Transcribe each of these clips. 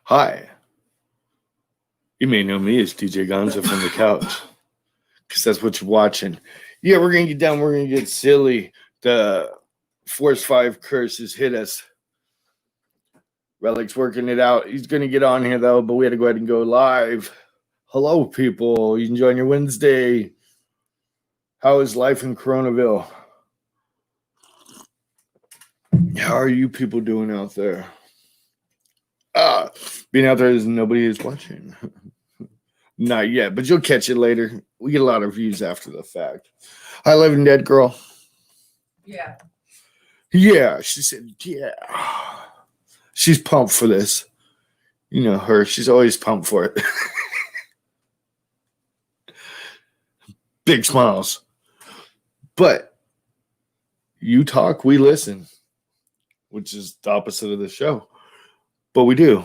Hi, you may know me as DJ Gonzo from the couch, because that's what you're watching. Yeah, we're gonna get down. We're gonna get silly. The Force 5 curses hit us. Relik's working it out. He's gonna get on here though, but we had to go ahead and go live. Hello, people. You enjoying your Wednesday? How is life in Coronaville? How are you people doing out there? Being out there is nobody is watching. Not yet, but you'll catch it later. We get a lot of views after the fact. Hi, Living Dead Girl. Yeah. Yeah, she said, yeah. She's pumped for this. You know her. She's always pumped for it. Big smiles. But you talk, we listen, which is the opposite of the show. But we do.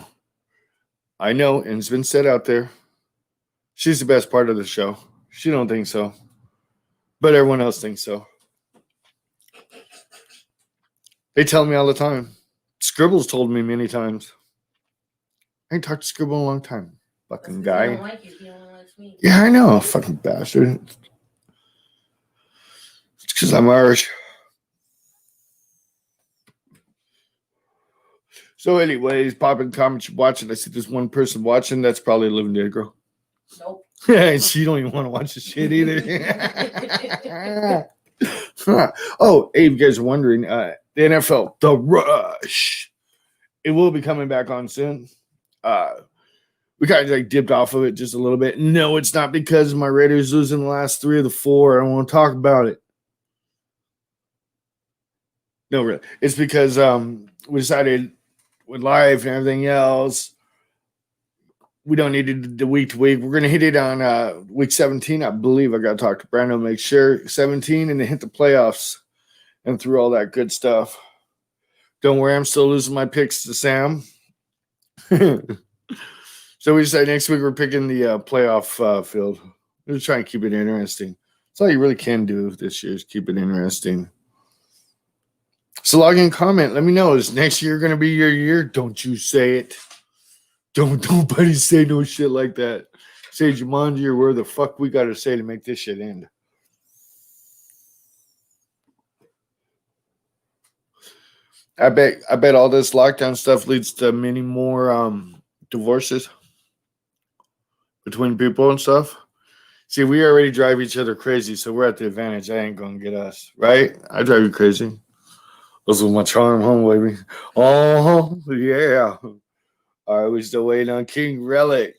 I know, and it's been said out there, she's the best part of the show. She don't think so. But everyone else thinks so. They tell me all the time. Scribble's told me many times. I ain't talked to Scribble in a long time. Fucking guy. I don't like you. He only likes me. Yeah, I know. Fucking bastard. It's because I'm Irish. So anyways, popping comments you're watching. I see there's one person watching. That's probably a Living Dead Girl. Nope. Yeah, she don't even want to watch the shit either. Oh, hey, you guys are wondering, the NFL, The Rush, it will be coming back on soon. We kind of like dipped off of it just a little bit. No, it's not because my Raiders losing the last 3 of the 4. I don't want to talk about it. No, really. It's because we decided with life and everything else, we don't need it the week to week. We're going to hit it on week 17. I believe I got to talk to Brando, make sure 17, and then hit the playoffs and through all that good stuff. Don't worry, I'm still losing my picks to Sam. So we decided next week we're picking the playoff field. We're just trying to keep it interesting. That's all you really can do this year is keep it interesting. So log in, comment. Let me know. Is next year going to be your year? Don't you say it. Don't nobody say no shit like that. Say Jumanji or where the fuck we got to say to make this shit end. I bet all this lockdown stuff leads to many more divorces between people and stuff. See, we already drive each other crazy, so we're at the advantage. I ain't gonna get us, right? I drive you crazy. This is my charm home, baby. Oh, yeah. All right, we're still waiting on King Relik.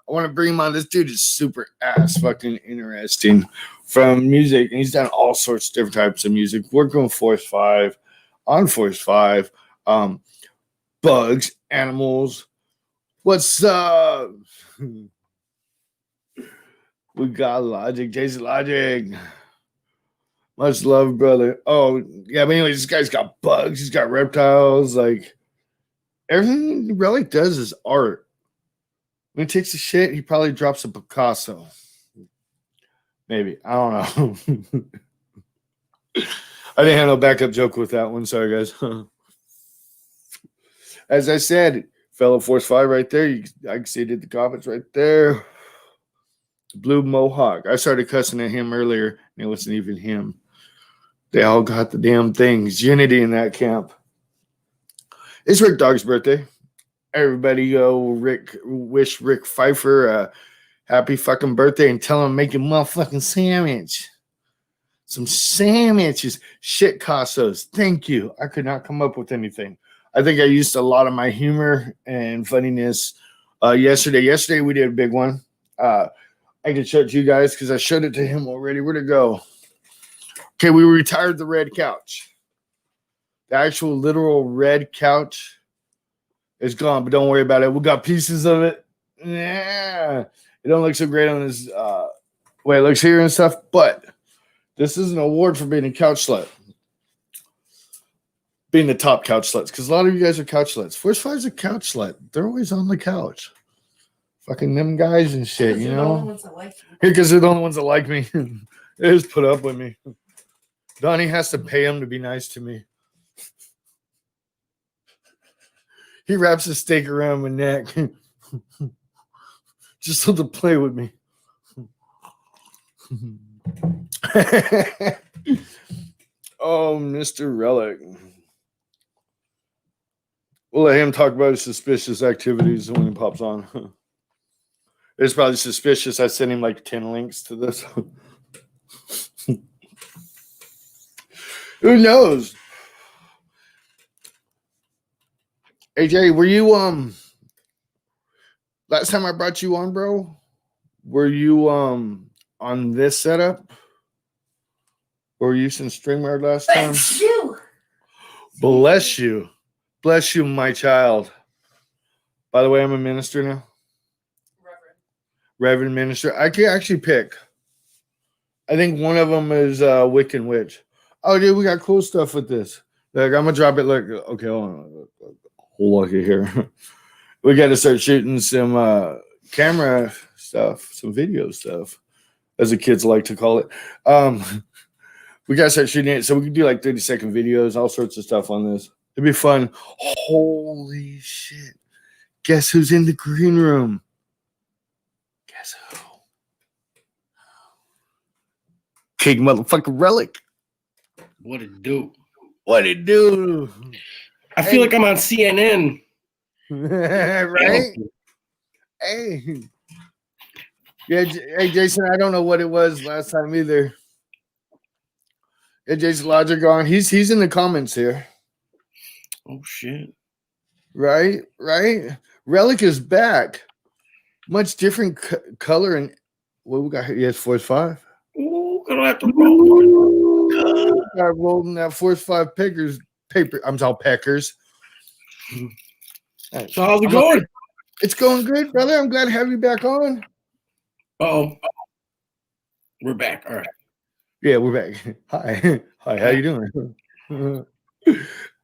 I want to bring him on. This dude is super ass fucking interesting from music, and he's done all sorts of different types of music. Working with Force 5, on Force 5, bugs, animals. What's up? We got Logic, Jason Logic. Much love, brother. Oh, yeah, but anyways, this guy's got bugs. He's got reptiles. Like, everything Relic does is art. When he takes a shit, he probably drops a Picasso. Maybe. I don't know. I didn't have no backup joke with that one. Sorry, guys. As I said, fellow Force 5 right there. I can see it in the comments right there. Blue Mohawk. I started cussing at him earlier, and it wasn't even him. They all got the damn things. Unity in that camp. It's Rick Dog's birthday. Everybody go wish Rick Pfeiffer a happy fucking birthday and tell him to make a motherfucking sandwich. Some sandwiches. Shit Cassos. Thank you. I could not come up with anything. I think I used a lot of my humor and funniness yesterday. Yesterday we did a big one. I can show it to you guys because I showed it to him already. Where'd it go? Okay, we retired the red couch. The actual literal red couch is gone, but don't worry about it. We got pieces of it. Yeah, it don't look so great on this way it looks here and stuff, but this is an award for being a couch slut. Being the top couch sluts, because a lot of you guys are couch sluts. Force 5's a couch slut. They're always on the couch. Fucking them guys and shit, you know? Because they're the only ones that like me. They just put up with me. Donnie has to pay him to be nice to me. He wraps a steak around my neck just so to play with me. Oh, Mr. Relic. We'll let him talk about his suspicious activities when he pops on. It's probably suspicious. I sent him like 10 links to this. Who knows? AJ, were you last time I brought you on, bro? Were you on this setup? Or were you using StreamYard last time? Bless you. Bless you. Bless you, my child. By the way, I'm a minister now. Reverend minister. I can actually pick. I think one of them is Wiccan Witch. Oh, dude, we got cool stuff with this. Like, I'm gonna drop it. Like, okay, hold on. Hold on here. We got to start shooting some camera stuff, some video stuff, as the kids like to call it. We got to start shooting it so we can do like 30-second videos, all sorts of stuff on this. It'd be fun. Holy shit! Guess who's in the green room? Guess who? King motherfucking Relic. What it do? What it do? I feel like I'm on CNN. Right? Hey. Yeah, hey, Jason, I don't know what it was last time either. Yeah, Jason Logic on. He's in the comments here. Oh, shit. Right? Relic is back. Much different color and what we got here. Yes, Force 5. Ooh, gonna have to roll. Got rolling that Force 5 paper. I'm all peckers. So how's it going? It's going good, brother. I'm glad to have you back on. Oh, we're back. All right. Yeah, we're back. Hi. How you doing?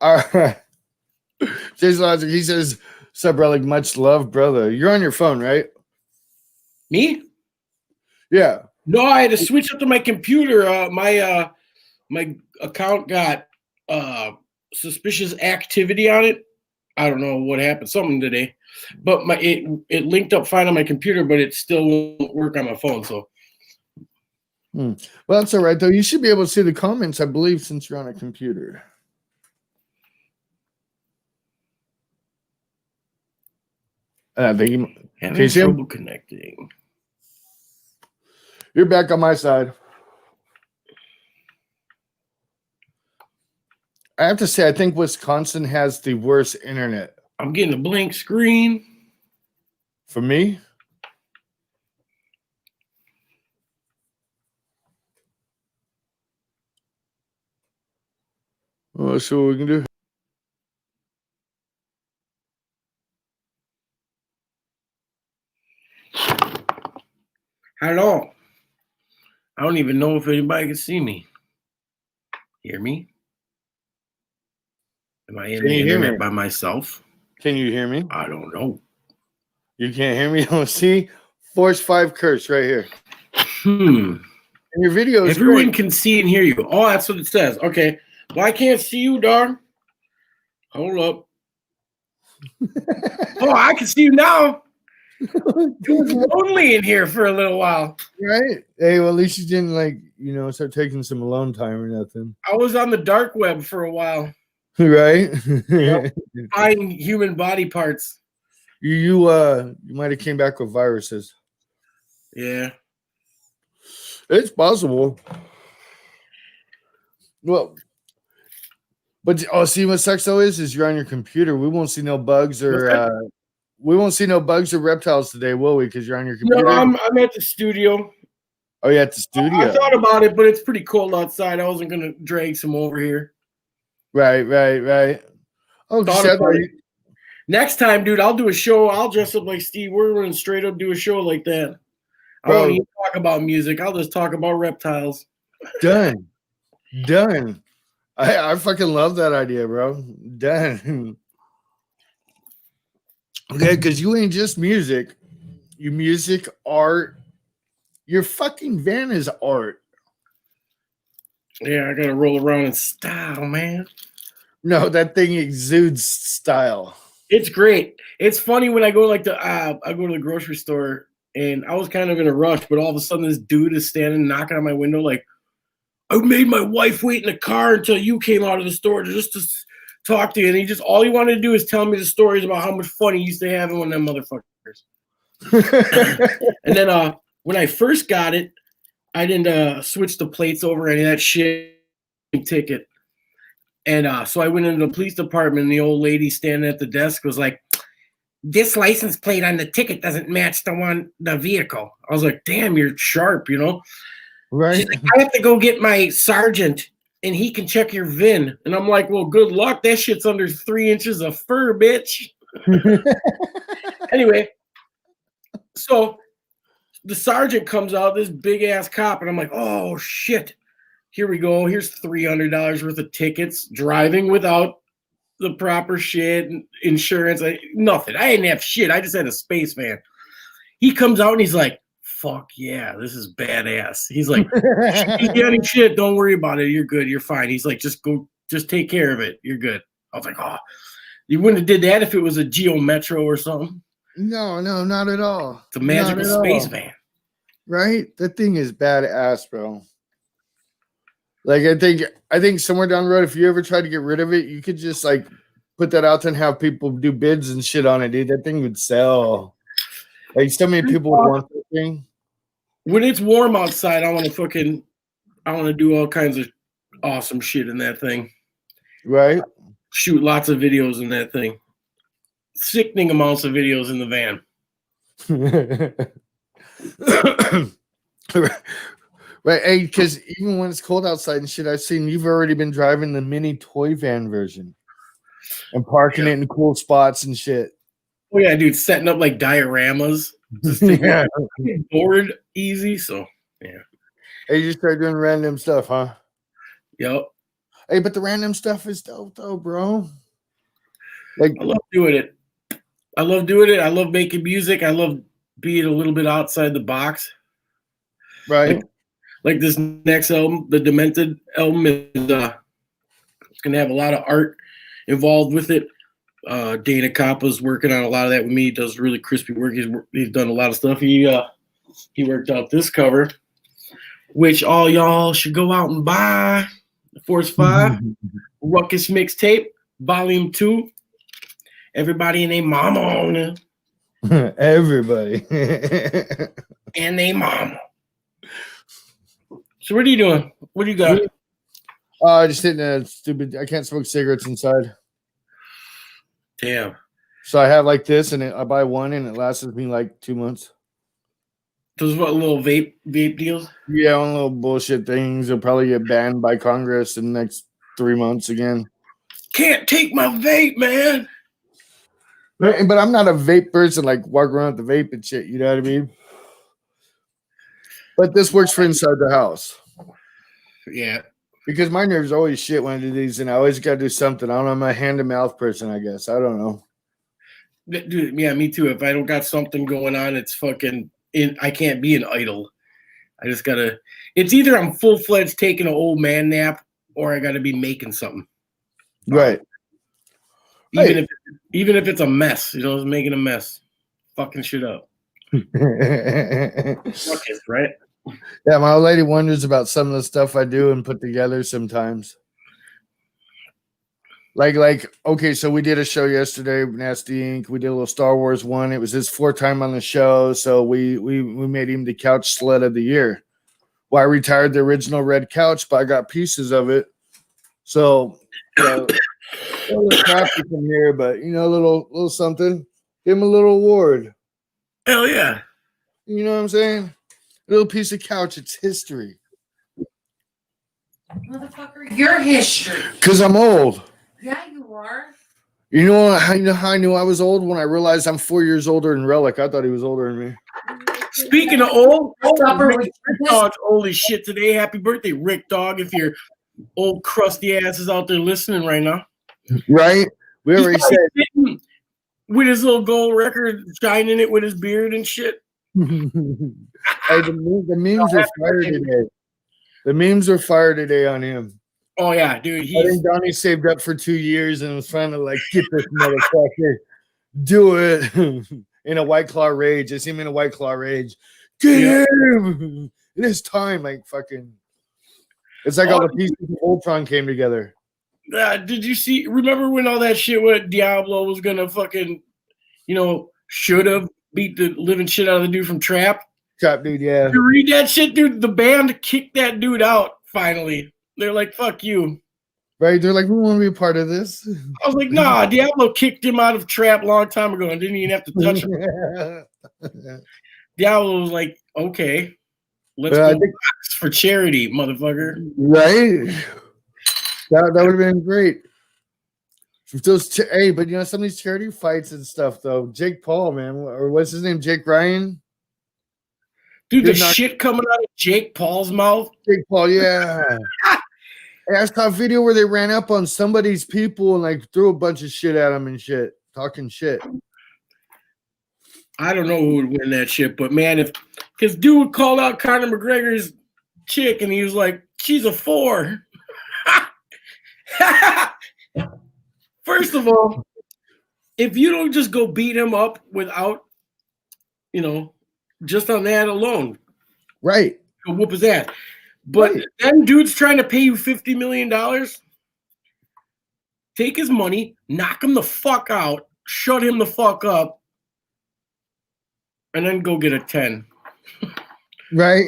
All right. Jason Logic, he says, "Sup, Relic? Much love, brother." You're on your phone, right? Me? Yeah. No, I had to switch up to my computer. My account got suspicious activity on it. I don't know what happened. Something today, but it linked up fine on my computer, but it still won't work on my phone. So, well, that's all right though. You should be able to see the comments, I believe, since you're on a computer. I think you having trouble connecting. You're back on my side. I have to say, I think Wisconsin has the worst internet. I'm getting a blank screen. For me? Well, let's see what we can do. Hello. I don't even know if anybody can see me. Hear me? Am I in the internet by myself? Can you hear me? I don't know. You can't hear me? Oh, see? Force 5 curse right here. And your video is everyone great. can see and hear you. Oh, that's what it says. Okay. Well, I can't see you, dog. Hold up. Oh, I can see you now. It was lonely in here for a little while. Right? Hey, well, at least you didn't start taking some alone time or nothing. I was on the dark web for a while. Right? Yep. Finding human body parts. You might have came back with viruses. Yeah. It's possible. Well, but see what sucks though is you're on your computer. We won't see no bugs or reptiles today, will we? Because you're on your computer. No, I'm at the studio. Oh, yeah, at the studio. I thought about it, but it's pretty cold outside. I wasn't gonna drag some over here. Right. Oh, next time, dude, I'll do a show. I'll dress up like Steve Irwin and straight up do a show like that. I won't even talk about music. I'll just talk about reptiles. Done. I fucking love that idea, bro. Done. Okay, because you ain't just music. You music, art. Your fucking van is art. Yeah, I gotta roll around in style, man. No, that thing exudes style. It's great. It's funny when I go I go to the grocery store and I was kind of in a rush, but all of a sudden this dude is standing knocking on my window like, I made my wife wait in the car until you came out of the store just to talk to you. And all he wanted to do is tell me the stories about how much fun he used to have with them motherfuckers. And then when I first got it, I didn't switch the plates over any of that shit ticket. And so I went into the police department and the old lady standing at the desk was like, this license plate on the ticket doesn't match the vehicle. I was like, damn, you're sharp, you know? Right. She's like, I have to go get my sergeant and he can check your VIN. And I'm like, well, good luck. That shit's under 3 inches of fur, bitch. Anyway, so the sergeant comes out, this big ass cop, and I'm like, oh shit. Here we go. Here's $300 worth of tickets, driving without the proper shit, insurance, nothing. I didn't have shit. I just had a space van. He comes out and he's like, fuck yeah, this is badass. He's like, you get any shit, don't worry about it. You're good. You're fine. He's like, just take care of it. You're good. I was like, oh, you wouldn't have did that if it was a Geo Metro or something. No, not at all. It's a magical space van. Right? That thing is badass, bro. Like I think somewhere down the road, if you ever try to get rid of it, you could just like put that out there and have people do bids and shit on it, dude. That thing would sell. Like so many people would want that thing. When it's warm outside, I want to do all kinds of awesome shit in that thing. Right? Shoot lots of videos in that thing. Sickening amounts of videos in the van. Right, hey, because even when it's cold outside and shit, I've seen you've already been driving the mini toy van version and parking it in cool spots and shit. Oh yeah, dude, setting up like dioramas, just bored easy. So yeah, hey, you start doing random stuff, huh? Yep. Hey, but the random stuff is dope, though, bro. Like I love doing it. I love making music. I love being a little bit outside the box. Right. Like this next album, the Demented album, is it's gonna have a lot of art involved with it. Dana Koppa's working on a lot of that with me. He does really crispy work. He's done a lot of stuff. He worked out this cover, which all y'all should go out and buy. Force 5 Ruckus Mixtape Volume 2. Everybody and their mama on it. Everybody and their mama. So what are you doing? What do you got? Just hitting a stupid. I can't smoke cigarettes inside. Damn. So I have like this, and I buy one, and it lasts me like 2 months. Those what little vape deals? Yeah, one little bullshit things. They'll probably get banned by Congress in the next 3 months again. Can't take my vape, man. But I'm not a vape person, like walk around with the vape and shit. You know what I mean? But this works for inside the house. Yeah. Because my nerves always shit when I do these, and I always got to do something. I don't know. I'm a hand-to-mouth person, I guess. I don't know. Dude, yeah, me too. If I don't got something going on, it's fucking I can't be an idle. I just gotta. It's either I'm full-fledged taking an old man nap, or I got to be making something. Right. Even if it's a mess, you know, it's making a mess, fucking shit up. Fuck it, right? Yeah, my old lady wonders about some of the stuff I do and put together sometimes. Like, okay, so we did a show yesterday, Nasty Inc. We did a little Star Wars one. It was his 4th time on the show, so we made him the couch sled of the year. Well, I retired the original red couch, but I got pieces of it. So, a little crafty from here, but a little something. Give him a little award. Hell yeah! You know what I'm saying? A little piece of couch. It's history. Motherfucker, your history. Because I'm old. Yeah, you are. You know how I knew I was old? When I realized I'm 4 years older than Relik. I thought he was older than me. Speaking of old, Rick Dog's old as shit today. Happy birthday, Rick Dog, if your old crusty ass is out there listening right now. Right? We already said. With his little gold record, shining it with his beard and shit. Hey, the memes are fired today. The memes are fired today on him. Oh yeah, dude. I think Donnie saved up for 2 years and was trying to like get this motherfucker. Do it in a White Claw rage. I see him in a White Claw rage. Get him! It is time. Like fucking. It's like all the pieces of Ultron came together. Did you see? Remember when all that shit with Diablo was gonna fucking, should have beat the living shit out of the dude from Trap? Trap dude, yeah. You read that shit, dude? The band kicked that dude out finally. They're like, fuck you. Right? They're like, we want to be a part of this. I was like, nah, Diablo kicked him out of Trap a long time ago and didn't even have to touch him. Diablo was like, okay, let's go box for charity, motherfucker. Right? That would have been great. Hey, but some of these charity fights and stuff, though. Jake Paul, man, or what's his name? Jake Ryan? Dude, the shit coming out of Jake Paul's mouth. Jake Paul, yeah. Hey, I saw a video where they ran up on somebody's people and like threw a bunch of shit at him and shit, talking shit. I don't know who would win that shit, but man, because dude called out Conor McGregor's chick and he was like, she's a 4. First of all, if you don't just go beat him up without, just on that alone, right? Go whoop his ass. But then dude's trying to pay you $50 million. Take his money, knock him the fuck out, shut him the fuck up, and then go get a 10. Right?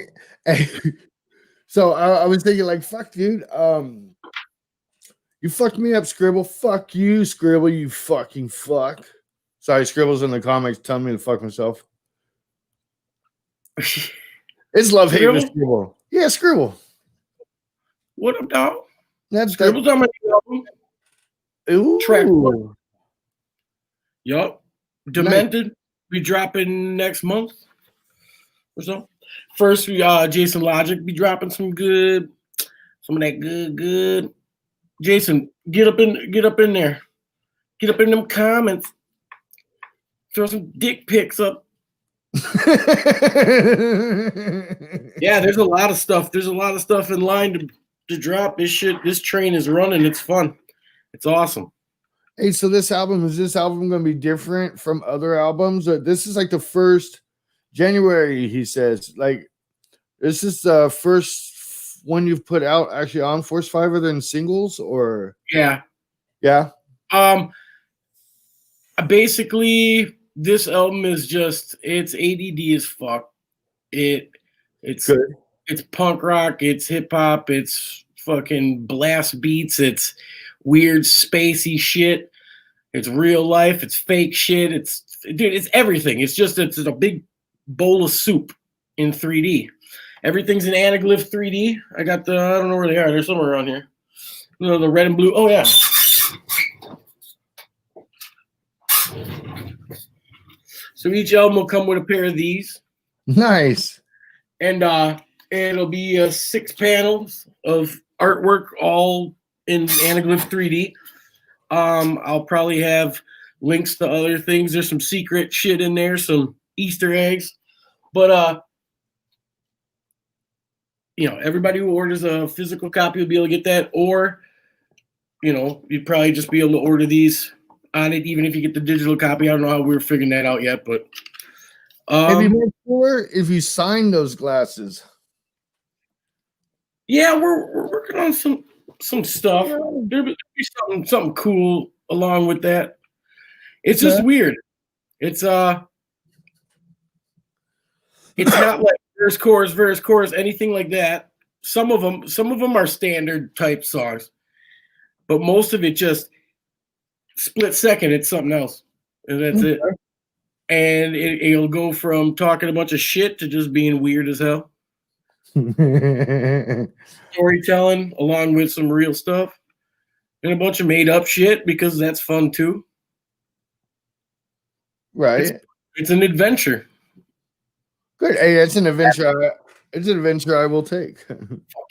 So I was thinking, like, fuck, dude. You fucked me up, Scribble. Fuck you, Scribble, you fucking fuck. Sorry, Scribble's in the comics telling me to fuck myself. It's love-hate with Scribble. Yeah, Scribble. What up, dog? That's Scribble's on my album. Ooh. Track 1. Yup. Demented. Nice. Be dropping next month or so. First, Jason Logic be dropping some of that good. Jason, get up in there. Get up in them comments. Throw some dick pics up. Yeah, there's a lot of stuff. There's a lot of stuff in line to drop. This train is running. It's fun. It's awesome. Hey, so is this album going to be different from other albums? This is like the first January, he says. Like, this is the first one you've put out actually on Force 5 other than singles, or? Yeah. Yeah. Basically, this album is it's ADD as fuck. It's good. It's punk rock, it's hip hop, it's fucking blast beats, it's weird spacey shit, it's real life, it's fake shit, it's everything. It's a big bowl of soup in 3D. Everything's in anaglyph 3D. I got I don't know where they are. They're somewhere around here. The red and blue. Oh yeah. So each album will come with a pair of these. Nice. And it'll be 6 panels of artwork, all in anaglyph 3D. I'll probably have links to other things. There's some secret shit in there, some Easter eggs. But everybody who orders a physical copy will be able to get that, or you'd probably just be able to order these on it, even if you get the digital copy. I don't know how we're figuring that out yet, but maybe more sure if you sign those glasses. Yeah, we're working on some stuff. There'll be something cool along with that. It's just weird. It's not like verse chorus, anything like that. Some of them are standard type songs, but most of it just split second. It's something else, and that's it. And it'll go from talking a bunch of shit to just being weird as hell. Storytelling along with some real stuff and a bunch of made up shit, because that's fun too. Right. It's an adventure. Good. Hey, it's an adventure. It's an adventure I will take.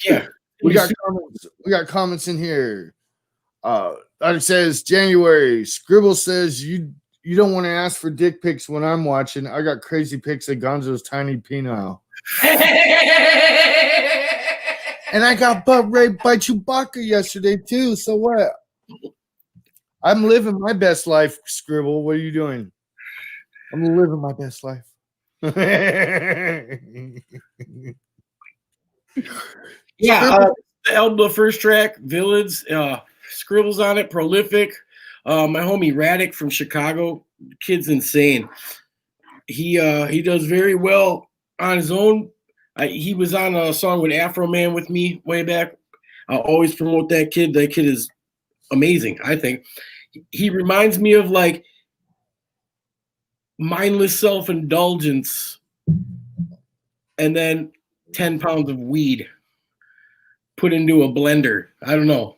Yeah. We got comments. We got comments in here. It says January. Scribble says you don't want to ask for dick pics when I'm watching. I got crazy pics of Gonzo's tiny penile. And I got butt raped by Chewbacca yesterday too. So what? I'm living my best life, Scribble. What are you doing? I'm living my best life. Yeah, the album, the first track, Villains, Scribbles on it, Prolific. My homie Relik from Chicago, kid's insane. He does very well on his own. He was on a song with Afro Man with me way back. I'll always promote that kid. That kid is amazing, I think. He reminds me of like mindless self-indulgence and then 10 pounds of weed put into a blender. I don't know.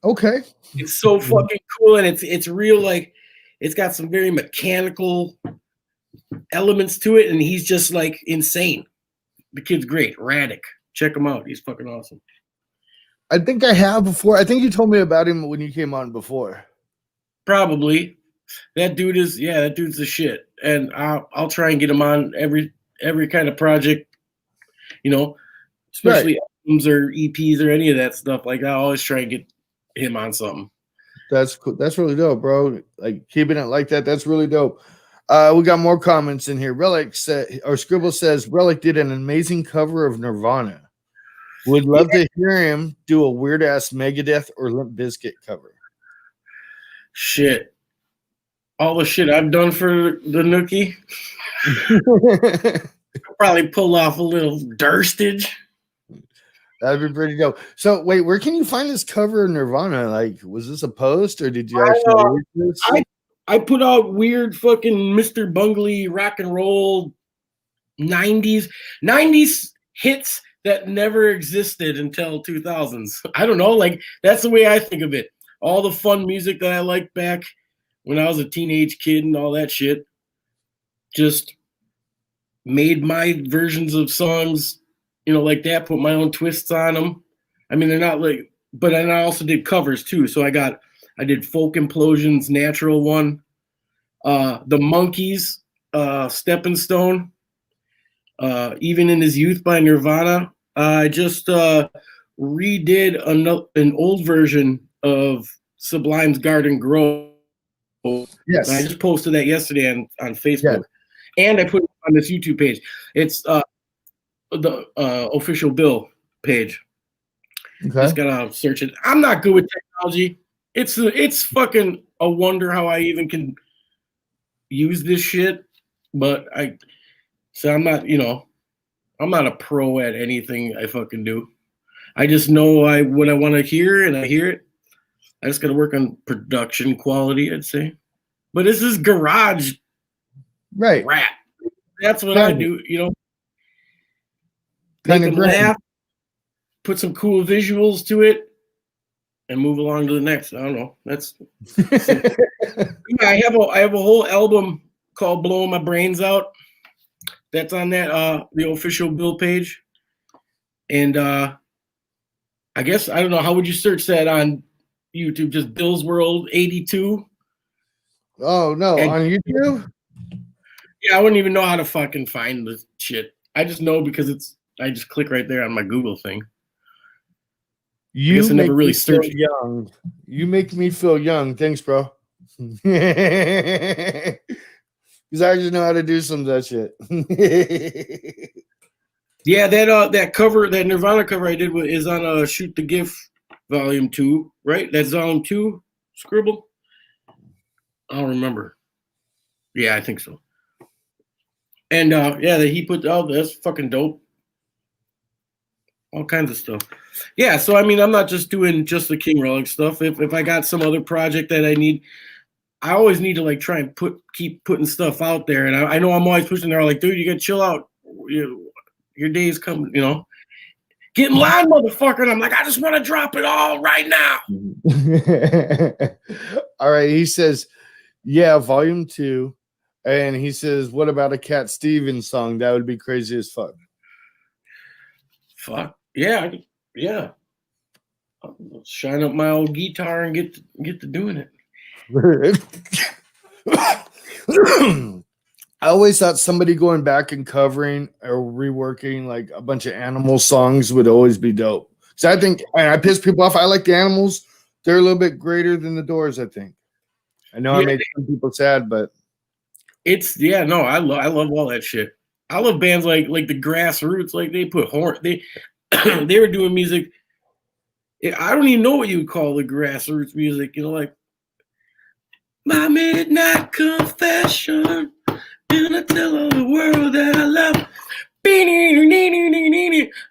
Okay. It's so fucking cool, and it's real. Like, it's got some very mechanical elements to it, and he's just like insane. The kid's great. Relik. Check him out. He's fucking awesome. I think I have before. I think you told me about him when you came on before. Probably. That dude's the shit. And I'll try and get him on every kind of project, you know, especially albums or EPs or any of that stuff. Like, I always try and get him on something. That's cool. That's really dope, bro. Like, keeping it like that. That's really dope. We got more comments in here. Relik said, or Scribble says, Relik did an amazing cover of Nirvana. Would love to hear him do a weird ass Megadeth or Limp Bizkit cover. Shit. All the shit I've done for the Nookie. I'll probably pull off a little Durstage. That'd be pretty dope. So wait, where can you find this cover of Nirvana? Like, was this a post or did you actually read this? I put out weird fucking Mr. Bungley rock and roll 90s hits that never existed until 2000s. I don't know, like, that's the way I think of it. All the fun music that I liked back when I was a teenage kid and all that shit, just made my versions of songs, you know, like that, put my own twists on them. I mean, they're not like, but then I also did covers too. So I did Folk Implosion's Natural one, the Monkees, Stepping Stone, Even in His Youth by Nirvana. I just redid an old version of Sublime's Garden Grove. Yes. I just posted that yesterday on Facebook. Yeah. And I put it on this YouTube page. It's the official Bill page. Okay. Just gotta search it. I'm not good with technology. It's fucking a wonder how I even can use this shit. But I'm not, you know, I'm not a pro at anything I fucking do. I just know what I want to hear, and I hear it. I just gotta work on production quality, I'd say. But this is garage rap. That's what I do, you know. Make them laugh, put some cool visuals to it, and move along to the next. I don't know. That's I have a whole album called Blowing My Brains Out. That's on that the official Bill page. And I guess, I don't know, how would you search that on YouTube? Just Bill's World 82? Oh, no, and on YouTube? Yeah, I wouldn't even know how to fucking find the shit. I just know because I just click right there on my Google thing. I guess I never really searched. Young. You make me feel young. Thanks, bro. Because I just know how to do some of that shit. Yeah, that cover, that Nirvana cover I did is on Shoot the GIF Volume 2, right? That's Volume 2, Scribble? I don't remember. Yeah, I think so. And yeah, that he put out, that's fucking dope. All kinds of stuff. Yeah, so I mean, I'm not just doing just the King Relik stuff. If I got some other project that I need, I always need to like try and keep putting stuff out there. And I know I'm always pushing there, like, dude, you gotta chill out. Your day's coming, you know. Get in line, motherfucker. And I'm like, I just want to drop it all right now. All right. He says, yeah, Volume 2. And he says, what about a Cat Stevens song? That would be crazy as fuck. Fuck. Yeah. Yeah. I'll shine up my old guitar and get to doing it. I always thought somebody going back and covering or reworking like a bunch of Animal songs would always be dope. So I think, and I piss people off. I like the Animals. they're a little bit greater than the Doors, I think. I know I Yeah. made some people sad, but I love all that shit. I love bands like the Grassroots, like they put horn they they were doing music. I don't even know what you would call the Grassroots music, like my midnight confession, and I tell all the world that I love.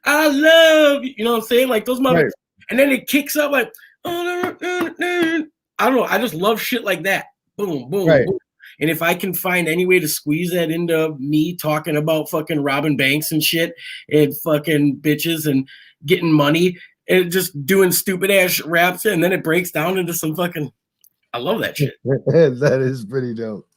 I love you. You know what I'm saying? Like those mother, right. and then it kicks up like I don't know. I just love shit like that. Boom, boom, Right. boom. And if I can find any way to squeeze that into me talking about fucking robbing banks and shit and fucking bitches and getting money and just doing stupid ass raps, and then it breaks down into some fucking. I love that shit. That is pretty dope.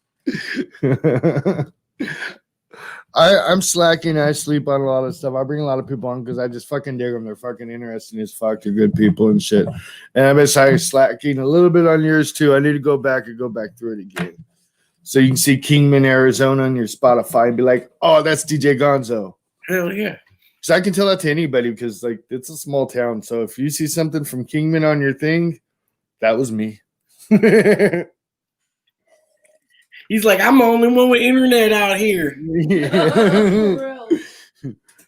I'm slacking. I sleep on a lot of stuff. I bring a lot of people on because I just fucking dig them. They're fucking interesting as fuck. They're good people and shit. And I've been slacking a little bit on yours too. I need to go back through it again. So you can see Kingman, Arizona on your Spotify and be like, oh, that's DJ Gonzo. Hell yeah. So I can tell that to anybody because like it's a small town. So if you see something from Kingman on your thing, that was me. He's like, I'm the only one with internet out here.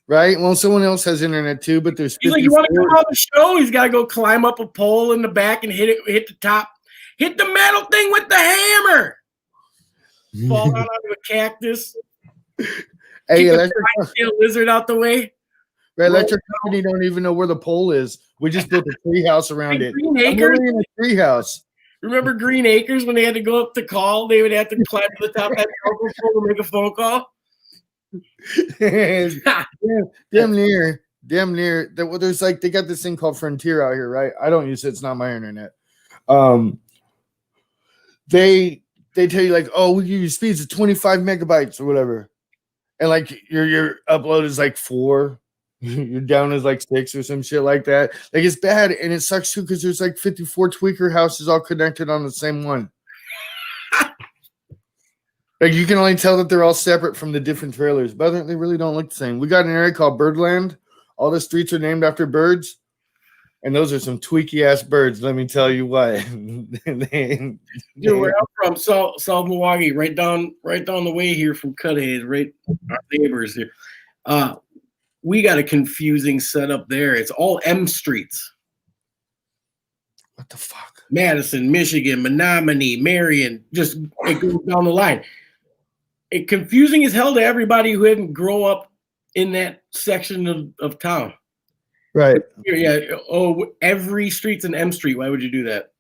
Right? Well, someone else has internet too, but there's He's like, you want to come on the show? He's got to go climb up a pole in the back and hit the top, hit the metal thing with the hammer. Fall out onto a cactus. Hey, a lizard out the way. Right, electric company don't even know where the pole is. We just built a tree house around it. Green Acres? In a tree house. Remember Green Acres when they had to go up to call? They would have to climb to the top of that telephone to make a phone call. damn near. There's like they got this thing called Frontier out here, right? I don't use it. It's not my internet. They tell you like, oh, we give you speeds of 25 megabytes or whatever, and like your upload is like 4. Your down is like 6 or some shit like that. Like it's bad, and it sucks too because there's like 54 tweaker houses all connected on the same one. Like you can only tell that they're all separate from the different trailers, but they really don't look the same. We got an area called Birdland. All the streets are named after birds, and those are some tweaky ass birds. Let me tell you what. Dude, where I'm from, South Milwaukee, right down the way here from Cudahy, right, our neighbors here. We got a confusing setup there. It's all M streets. What the fuck? Madison, Michigan, Menominee, Marion, just it goes down the line. It confusing as hell to everybody who didn't grow up in that section of town. Right. Yeah. Oh, every street's an M street. Why would you do that?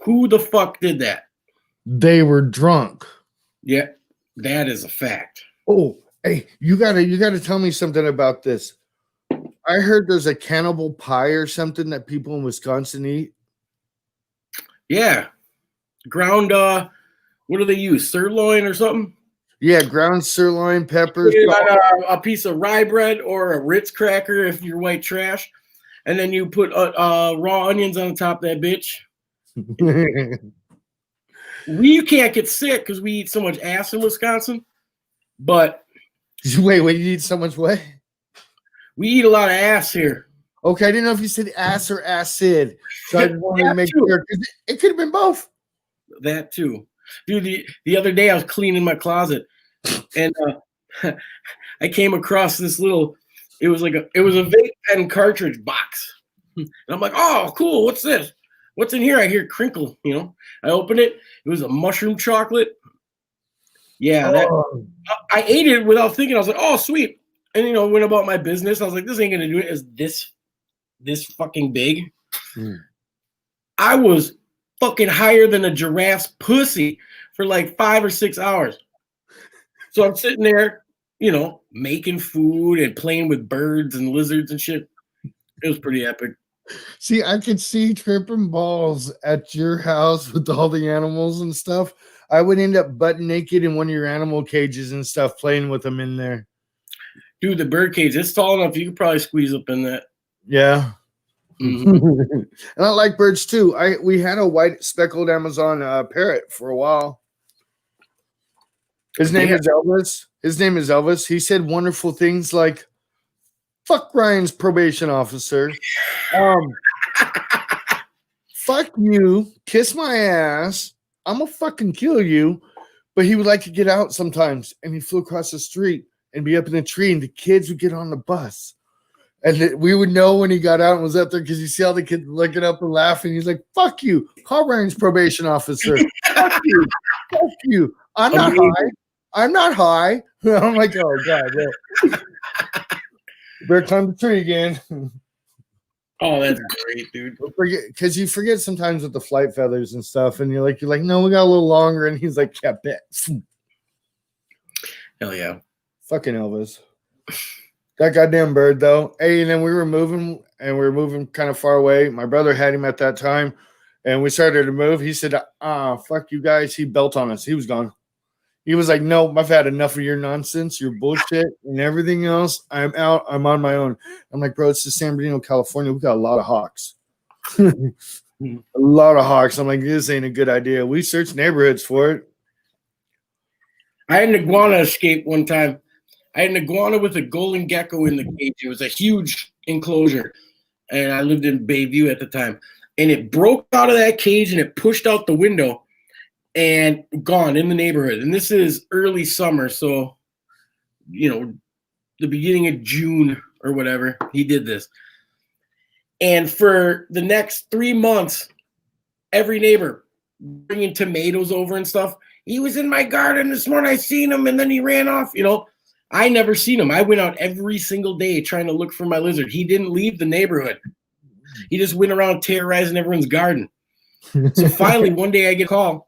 Who the fuck did that? They were drunk. Yeah, that is a fact. Oh, hey, you gotta tell me something about this. I heard there's a cannibal pie or something that people in Wisconsin eat. Yeah. Ground what do they use? Sirloin or something? Yeah, ground sirloin, peppers. A piece of rye bread or a Ritz cracker if you're white trash. And then you put raw onions on top of that bitch. We can't get sick because we eat so much ass in Wisconsin. But wait, you eat so much what? We eat a lot of ass here. Okay, I didn't know if you said ass or acid. So I wanted to make sure. It could have been both. That too. Dude, the other day I was cleaning my closet and I came across this little, it was a vape pen cartridge box. And I'm like, oh, cool. What's this? What's in here? I hear crinkle, I opened it. It was a mushroom chocolate. Yeah. I ate it without thinking. I was like, oh, sweet. And, went about my business. I was like, this ain't going to do it. Is this fucking big? I was fucking higher than a giraffe's pussy for like 5 or 6 hours. So I'm sitting there, making food and playing with birds and lizards and shit. It was pretty epic. See, I could see tripping balls at your house with all the animals and stuff. I would end up butt naked in one of your animal cages and stuff, playing with them in there. Dude, the bird cage, it's tall enough. You could probably squeeze up in that. Yeah. Mm-hmm. And I like birds too. We had a white speckled Amazon parrot for a while. His name is Elvis. He said wonderful things like, fuck Ryan's probation officer. fuck you, kiss my ass. I'm gonna fucking kill you. But he would like to get out sometimes, and he flew across the street and be up in a tree, and the kids would get on the bus. And we would know when he got out and was up there because you see all the kids looking up and laughing. He's like, fuck you, call Ryan's probation officer. Fuck you. Fuck you. I'm not high. I'm not high. I'm like, oh, God. Well, better climb the tree again. Oh, that's great, dude. Because you forget sometimes with the flight feathers and stuff, and you're like, no, we got a little longer. And he's like, yeah, bet. Hell yeah. Fucking Elvis. That goddamn bird, though. Hey, and then we were moving kind of far away. My brother had him at that time, and we started to move. He said, fuck you guys. He built on us. He was gone. He was like, no, I've had enough of your nonsense, your bullshit, and everything else. I'm out. I'm on my own. I'm like, bro, it's the San Bernardino, California. We got a lot of hawks. A lot of hawks. I'm like, this ain't a good idea. We searched neighborhoods for it. I had an iguana escape one time. I had an iguana with a golden gecko in the cage. It was a huge enclosure, and I lived in Bayview at the time. And it broke out of that cage, and it pushed out the window and gone in the neighborhood. And this is early summer, so, the beginning of June or whatever, he did this. And for the next 3 months, every neighbor bringing tomatoes over and stuff. He was in my garden this morning. I seen him, and then he ran off, I never seen him. I went out every single day trying to look for my lizard. He didn't leave the neighborhood. He just went around terrorizing everyone's garden. So finally, one day I get a call.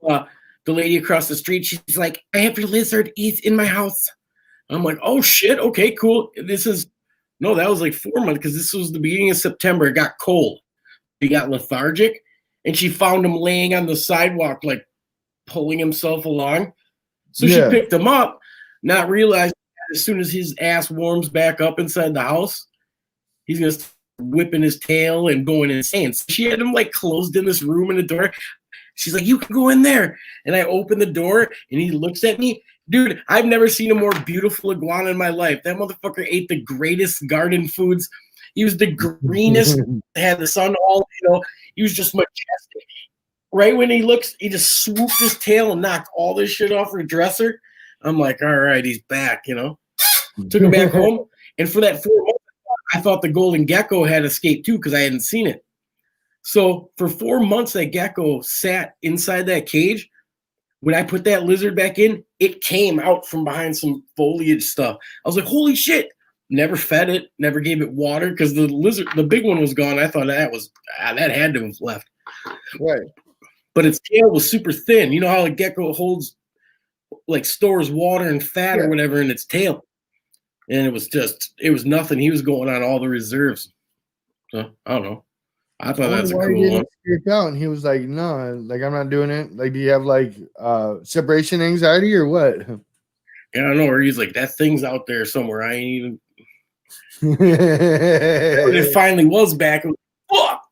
From the lady across the street. She's like, I have your lizard. He's in my house. I'm like, oh, shit. Okay, cool. That was like 4 months because this was the beginning of September. It got cold. He got lethargic, and she found him laying on the sidewalk, like pulling himself along. So she picked him up, not realizing that as soon as his ass warms back up inside the house, he's going to start whipping his tail and going insane. So she had him like closed in this room in the door. She's like, you can go in there. And I open the door and he looks at me. Dude, I've never seen a more beautiful iguana in my life. That motherfucker ate the greatest garden foods. He was the greenest, had the sun all, he was just majestic. Right when he looks, he just swooped his tail and knocked all this shit off her dresser. I'm like, all right, he's back, Took him back home. And for that 4 months, I thought the golden gecko had escaped too because I hadn't seen it. So for 4 months, that gecko sat inside that cage. When I put that lizard back in, it came out from behind some foliage stuff. I was like, holy shit. Never fed it, never gave it water because the big one was gone. I thought that had to have left. Right. But its tail was super thin. You know how a gecko stores water and fat or whatever in its tail. And it was nothing. He was going on all the reserves. So I don't know. I thought that was a cool one. Out and he was like, no, like I'm not doing it. Like, do you have like separation anxiety or what? I don't know. Or he's like, that thing's out there somewhere. I ain't even. And it finally was back. Fuck.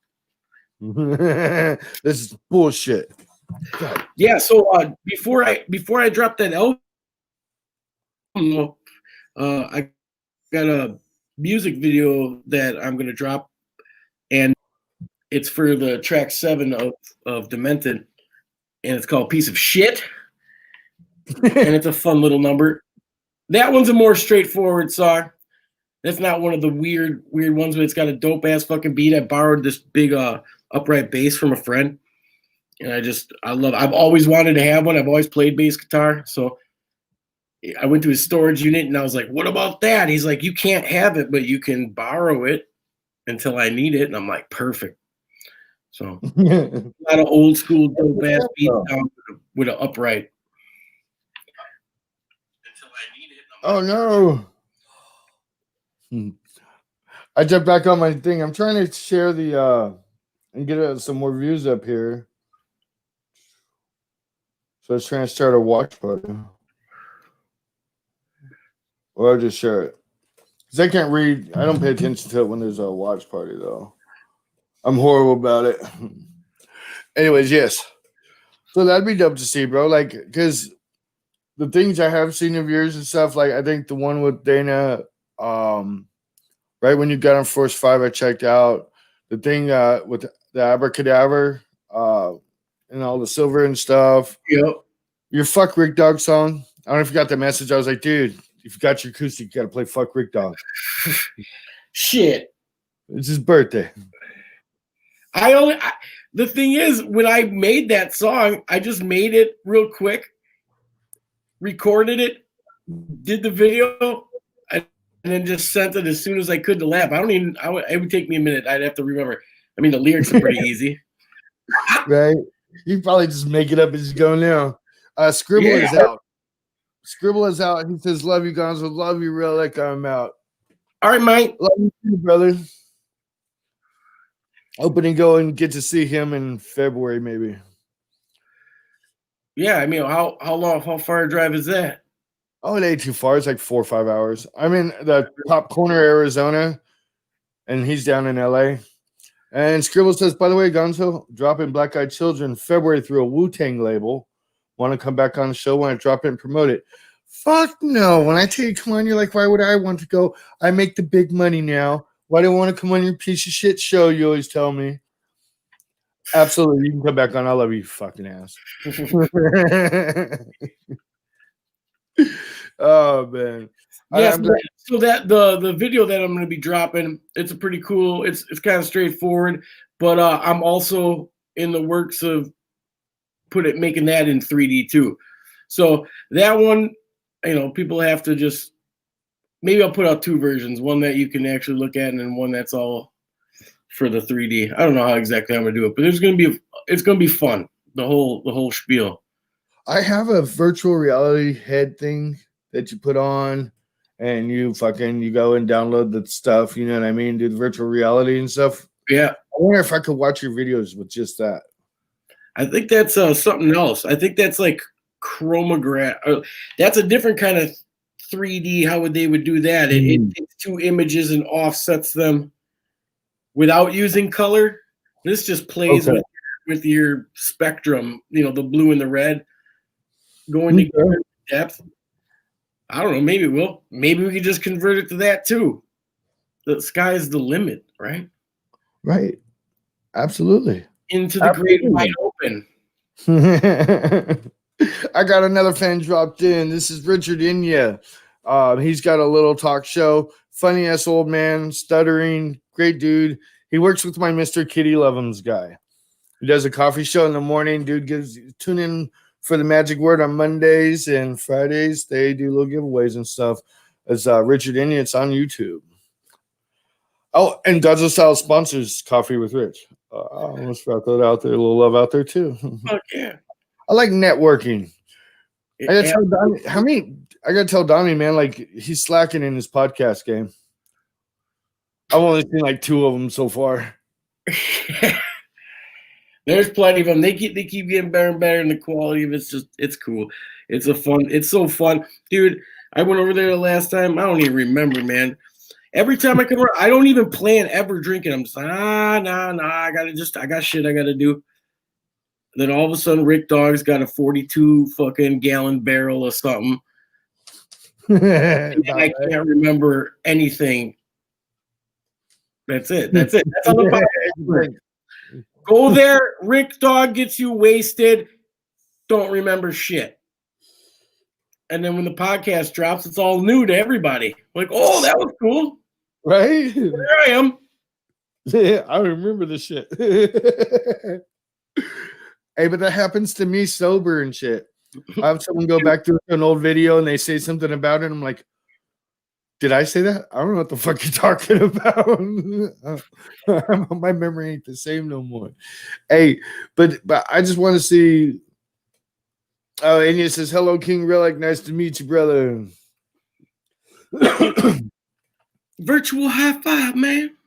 This is bullshit. God. Yeah. So before I dropped that album, I got a music video that I'm gonna drop, and it's for the track 7 of Demented, and it's called "Piece of Shit," and it's a fun little number. That one's a more straightforward song. That's not one of the weird ones, but it's got a dope ass fucking beat. I borrowed this big upright bass from a friend, and I've always wanted to have one. I've always played bass guitar, so I went to his storage unit and I was like, what about that? He's like, you can't have it, but you can borrow it until I need it. And I'm like, perfect. So a lot of old school dope ass beat down with an upright. Until I need it. Oh no. I jumped back on my thing. I'm trying to share the and get some more views up here. So I was trying to start a watch party. Or I'll just share it. Because I can't read. I don't pay attention to it when there's a watch party, though. I'm horrible about it. Anyways, yes. So that'd be dope to see, bro. Like, because the things I have seen of yours and stuff, like, I think the one with Dana, right when you got on Force 5, I checked out. the thing with the abracadabra, and all the silver and stuff. Yep. Your Fuck Rick Dog song. I don't know if you got the message. I was like, dude, if you got your acoustic, you got to play Fuck Rick Dog. Shit. It's his birthday. The thing is, when I made that song, I just made it real quick, recorded it, did the video, and then just sent it as soon as I could to Lab. It would take me a minute. I'd have to remember. I mean, the lyrics are pretty easy. Right? You probably just make it up as you go now. Scribble is out. Scribble is out. He says, love you, Gonzo. Love you, Relic. I'm out. All right, Mike. Love you too, brother. Open and go and get to see him in February, maybe. Yeah, I mean, how far a drive is that? Oh, it ain't too far. It's like 4 or 5 hours. I'm in the top corner, Arizona, and he's down in LA. And Scribble says, by the way, Gonzo, dropping Black Eyed Children February through a Wu-Tang label. Want to come back on the show? Want to drop it and promote it? Fuck no. When I tell you, come on, you're like, why would I want to go? I make the big money now. Why do you want to come on your piece of shit show? You always tell me. Absolutely. You can come back on. I love you, fucking ass. Oh, man. Yeah, so that the video that I'm going to be dropping, it's a pretty cool. It's kind of straightforward, but I'm also in the works of making that in 3D too. So that one, people have to just maybe I'll put out 2 versions, one that you can actually look at, and then one that's all for the 3D. I don't know how exactly I'm going to do it, but it's going to be fun. The whole spiel. I have a virtual reality head thing that you put on. And you go and download the stuff, you know what I mean? Do the virtual reality and stuff. Yeah. I wonder if I could watch your videos with just that. I think that's something else. I think that's like chromograph. That's a different kind of 3D. How would they do that? It takes 2 images and offsets them without using color. This just plays with your spectrum, the blue and the red going together in depth. I don't know. Maybe we'll. Maybe we could just convert it to that too. The sky is the limit, right? Right. Absolutely. Into the great wide open. I got another fan dropped in. This is Richard Inya. He's got a little talk show. Funny ass old man, stuttering, great dude. He works with my Mr. Kitty Love'ems guy. He does a coffee show in the morning. Dude, tune in for the magic word on Mondays and Fridays. They do little giveaways and stuff. It's Richard Inya. It's on YouTube. Oh, and Godzilla Style sponsors Coffee with Rich. I almost forgot that out there. A little love out there too. Oh yeah. I like networking. I gotta tell Donnie, I gotta tell Donnie, man, like he's slacking in his podcast game. I've only seen like 2 of them so far. There's plenty of them. They keep getting better and better, and the quality of it's cool. It's so fun, dude. I went over there the last time. I don't even remember, man. Every time I come around, I don't even plan ever drinking. I'm just like, nah. I got shit I gotta do. Then all of a sudden, Rick Dog's got a 42 fucking gallon barrel or something. And I can't remember anything. That's it. That's all the podcast. Go there, Rick Dog gets you wasted. Don't remember shit. And then when the podcast drops, it's all new to everybody. Like, oh, that was cool. Right? There I am. Yeah, I remember the shit. Hey, but that happens to me sober and shit. I have someone go back to an old video and they say something about it. I'm like, did I say that? I don't know what the fuck you're talking about. My memory ain't the same no more. Hey, but I just want to see. Oh, and it says, hello, King Relic. Nice to meet you, brother. Virtual high five, man.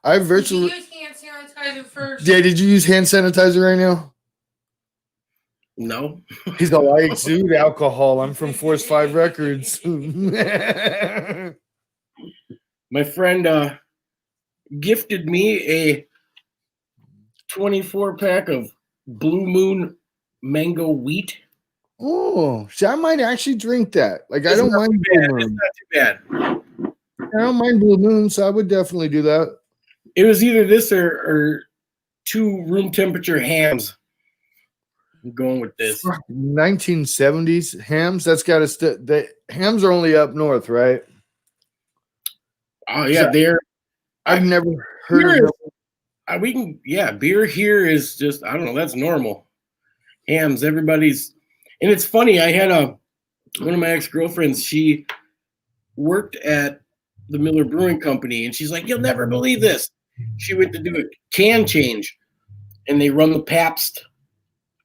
I virtually. Did you use hand sanitizer first? Yeah, did you use hand sanitizer right now? No. He's all, I exude alcohol. I'm from Force 5 Records. My friend gifted me a 24-pack of Blue Moon mango wheat. Oh, see, I might actually drink that. Like, I don't mind. It's not too bad. I don't mind Blue Moon, so I would definitely do that. It was either this or 2 room temperature hams. I'm going with this. 1970s hams. That's got to. The hams are only up north, right? Oh yeah, they're. I've never heard of them. We can, yeah, beer here is just, I don't know, that's normal. Hams, everybody's, and it's funny. I had one of my ex-girlfriends. She worked at the Miller Brewing Company, and she's like, "You'll never believe this." She went to do a can change, and they run the Pabst,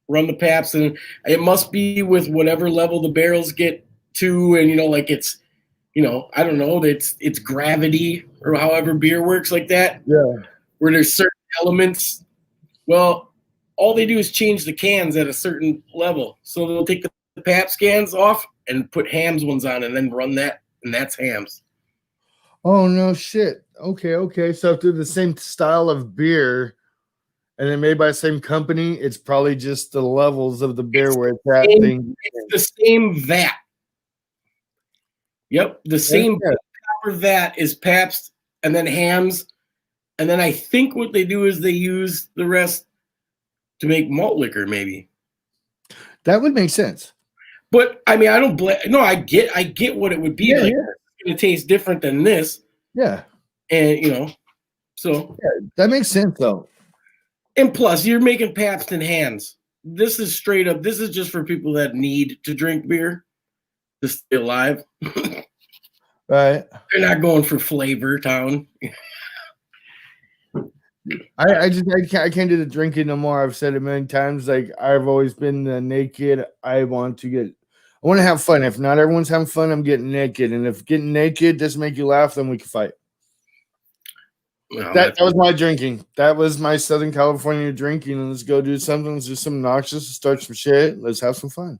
and it must be with whatever level the barrels get to, and like it's, I don't know, it's gravity or however beer works like that. Yeah. Where there's certain elements. Well, all they do is change the cans at a certain level. So they'll take the Pabst cans off and put hams ones on and then run that, and that's hams. Oh, no shit. Okay. So if they're the same style of beer and they're made by the same company, it's probably just the levels of the beer where it's that thing. It's the same vat. Yep. The same copper vat is Pabst and then hams. And then I think what they do is they use the rest to make malt liquor, maybe. That would make sense. But I mean, I don't blame. No, I get what it would be like. Yeah. It's going to taste different than this. Yeah. And so that makes sense though. And plus, you're making Pabst and hams. This is straight up. This is just for people that need to drink beer to stay alive. Right. They're not going for flavor town. I can't do the drinking no more. I've said it many times. Like I've always been naked. I want to have fun. If not everyone's having fun, I'm getting naked. And if getting naked doesn't make you laugh, then we can fight. That was my drinking. That was my Southern California drinking. And let's go do something. Let's do something noxious. Start some shit. Let's have some fun.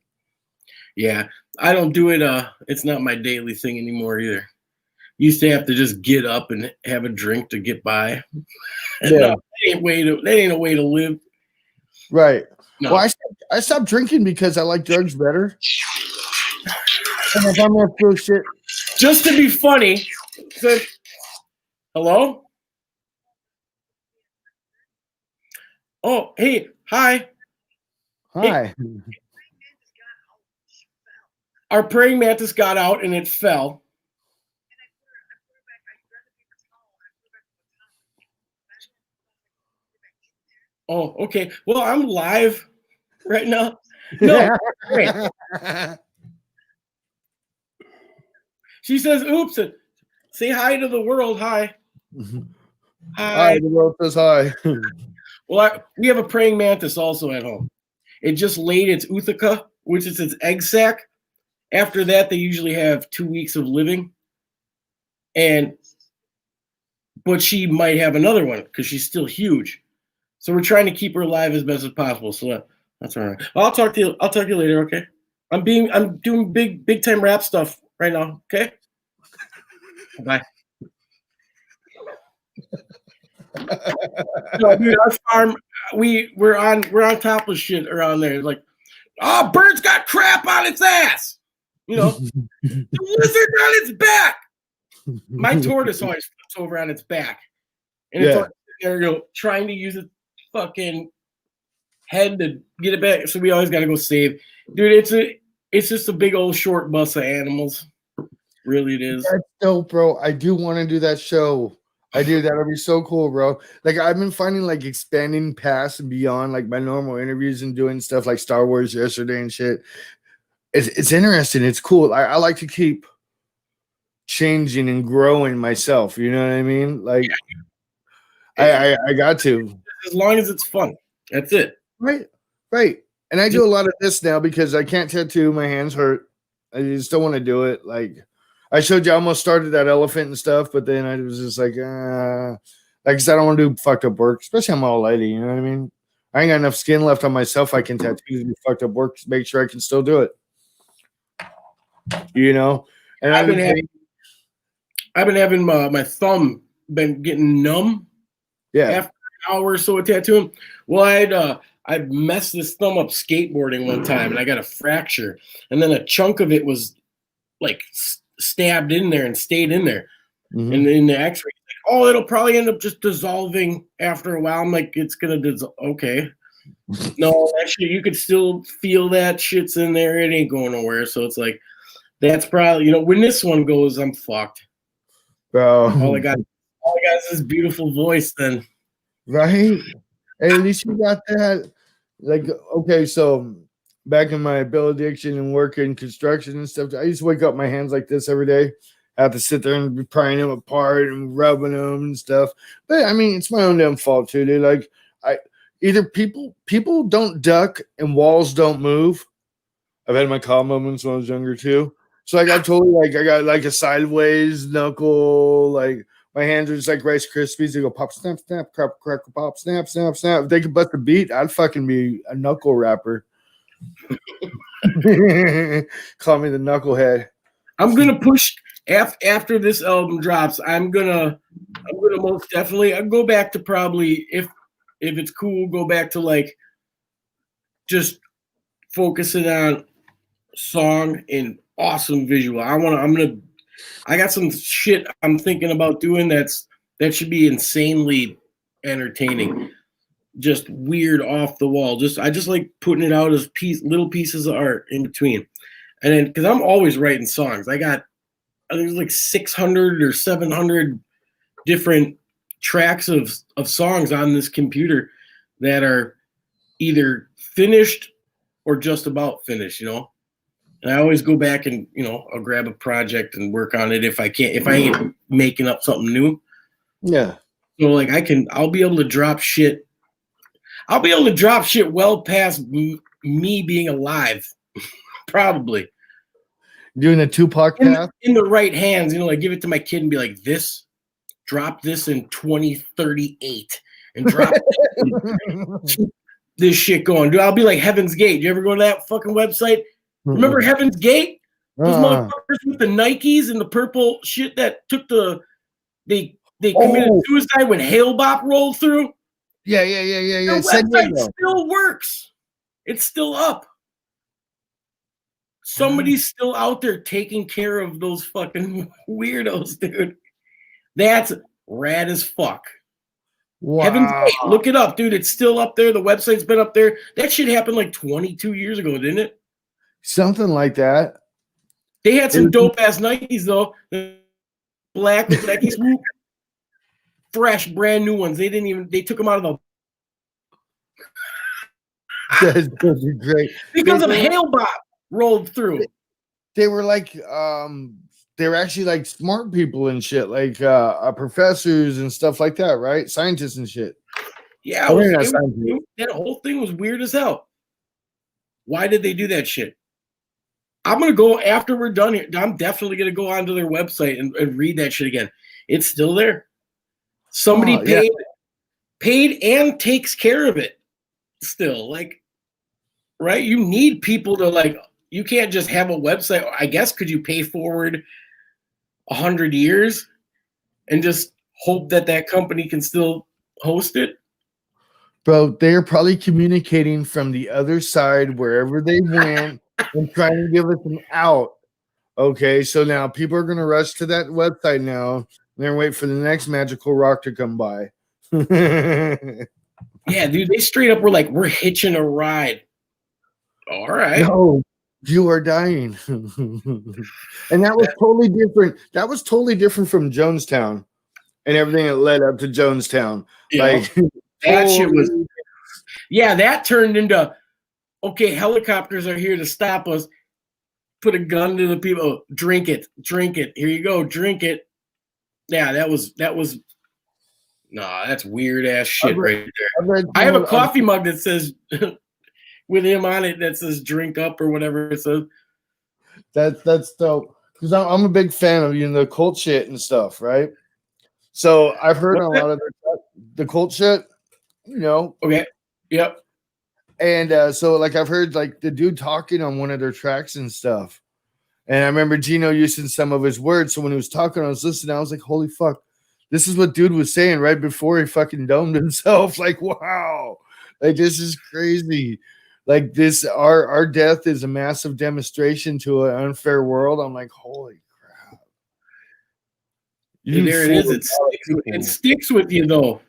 Yeah, I don't do it. It's not my daily thing anymore either. Used to have to just get up and have a drink to get by. Yeah. No, that ain't a way to live. Right. No. Well, I stopped drinking because I like drugs better. And if I'm gonna feel shit, just to be funny, said, hello? Oh, hey, hi. Hi. Hey. Our praying mantis got out and it fell. Oh, okay. Well, I'm live right now. No. She says, oops, and say hi to the world. Hi. Hi, the world says hi. Well, we have a praying mantis also at home. It just laid its ootheca, which is its egg sac. After that, they usually have 2 weeks of living. But she might have another one because she's still huge. So we're trying to keep her alive as best as possible. So that's all right. I'll talk to you later, okay? I'm doing big time rap stuff right now, okay? Bye. No, dude, our farm, we're on top of shit around there. Like, bird's got crap on its ass. The lizard on its back. My tortoise always flips over on its back, and it's there, trying to use its fucking head to get it back. So we always got to go save, dude. It's just a big old short bus of animals. Really, it is. That's dope, bro. I do want to do that show. I do. That'll be so cool, bro. Like I've been finding like expanding past and beyond like my normal interviews and doing stuff like Star Wars yesterday and shit. It's interesting. It's cool. I like to keep changing and growing myself. You know what I mean? Like I got to. As long as it's fun. That's it. Right. And I do a lot of this now because I can't tattoo. My hands hurt. I just don't want to do it. Like I showed you, I almost started that elephant and stuff, but then I was just like I said, I don't want to do fucked up work, especially I'm all lady. You know what I mean? I ain't got enough skin left on myself. I can tattoo and do fucked up work to make sure I can still do it. And I've been having my thumb been getting numb. Yeah. After an hour or so of tattooing. Well, I messed this thumb up skateboarding one time, and I got a fracture, and then a chunk of it was like stabbed in there and stayed in there. Mhm. And in the X-ray, oh, it'll probably end up just dissolving after a while. I'm like, it's gonna dissolve. Okay. No, actually, you could still feel that shit's in there. It ain't going nowhere. So it's like, that's probably, when this one goes, I'm fucked. Bro. All I got is this beautiful voice then. Right? Hey, at least you got that. Like, okay, so back in my bill addiction and work in construction and stuff, I used to wake up my hands like this every day. I have to sit there and be prying them apart and rubbing them and stuff. But I mean, it's my own damn fault too. Dude. Like, either people don't duck and walls don't move. I've had my calm moments when I was younger too. So like I got like a sideways knuckle, like my hands are just like Rice Krispies. They go pop, snap, snap, crack, crackle, pop, snap, snap, snap. If they could bust a beat, I'd fucking be a knuckle rapper. Call me the knucklehead. I'm gonna push after this album drops. I'm gonna most definitely. I'll go back to probably if it's cool. Go back to like just focusing on song and awesome visual. I got some shit I'm thinking about doing that should be insanely entertaining. Just weird off the wall. I just like putting it out as little pieces of art in between. And then because I'm always writing songs. There's like 600 or 700 different tracks of songs on this computer that are either finished or just about finished, And I always go back and, I'll grab a project and work on it if I ain't making up something new. Yeah. So like I'll be able to drop shit. I'll be able to drop shit well past me being alive, probably. Doing a Tupac path? In the right hands, like give it to my kid and be like, drop this in 2038 and drop this shit going. Dude, I'll be like Heaven's Gate. You ever go to that fucking website? Remember Heaven's Gate? Those motherfuckers with the Nikes and the purple shit that took they committed suicide when Hail Bop rolled through? Yeah. The website still works. It's still up. Somebody's still out there taking care of those fucking weirdos, dude. That's rad as fuck. Wow. Heaven's Gate. Look it up, dude. It's still up there. The website's been up there. That shit happened like 22 years ago, didn't it? Something like that. They had some dope ass Nikes though. Black Nikes, fresh, brand new ones. They took them out of the. That's great. Because of Hail Bop rolled through. They were like, they were actually like smart people and shit, like professors and stuff like that, right? Scientists and shit. Yeah, that whole thing was weird as hell. Why did they do that shit? I'm going to go after we're done here. I'm definitely going to go onto their website and read that shit again. It's still there. Somebody paid and takes care of it still. Like, right? You need people to like, you can't just have a website. I guess, could you pay forward 100 years and just hope that company can still host it? Bro, they're probably communicating from the other side wherever they went and trying to give us an out. Okay, so now people are going to rush to that website now. And they're waiting for the next magical rock to come by. Yeah, dude, they straight up were like, we're hitching a ride. All right. No, you are dying. And that was totally different. That was totally different from Jonestown and everything that led up to Jonestown. Yeah. Like that shit was, that turned into, okay, helicopters are here to stop us. Put a gun to the people. Drink it. Here you go. Drink it. Yeah, that was. That's weird ass shit right there. I have a coffee mug that says with him on it that says "drink up" or whatever it says. That's dope because I'm a big fan of the cult shit and stuff, right? So I've heard a lot of the cult shit, Okay. Yep. And so like I've heard like the dude talking on one of their tracks and stuff. And I remember Gino using some of his words. So when he was talking, I was listening. I was like, holy fuck. This is what dude was saying right before he fucking domed himself. Like, wow. Like, this is crazy. Like this, our death is a massive demonstration to an unfair world. I'm like, holy crap. You there it is. It sticks with you though.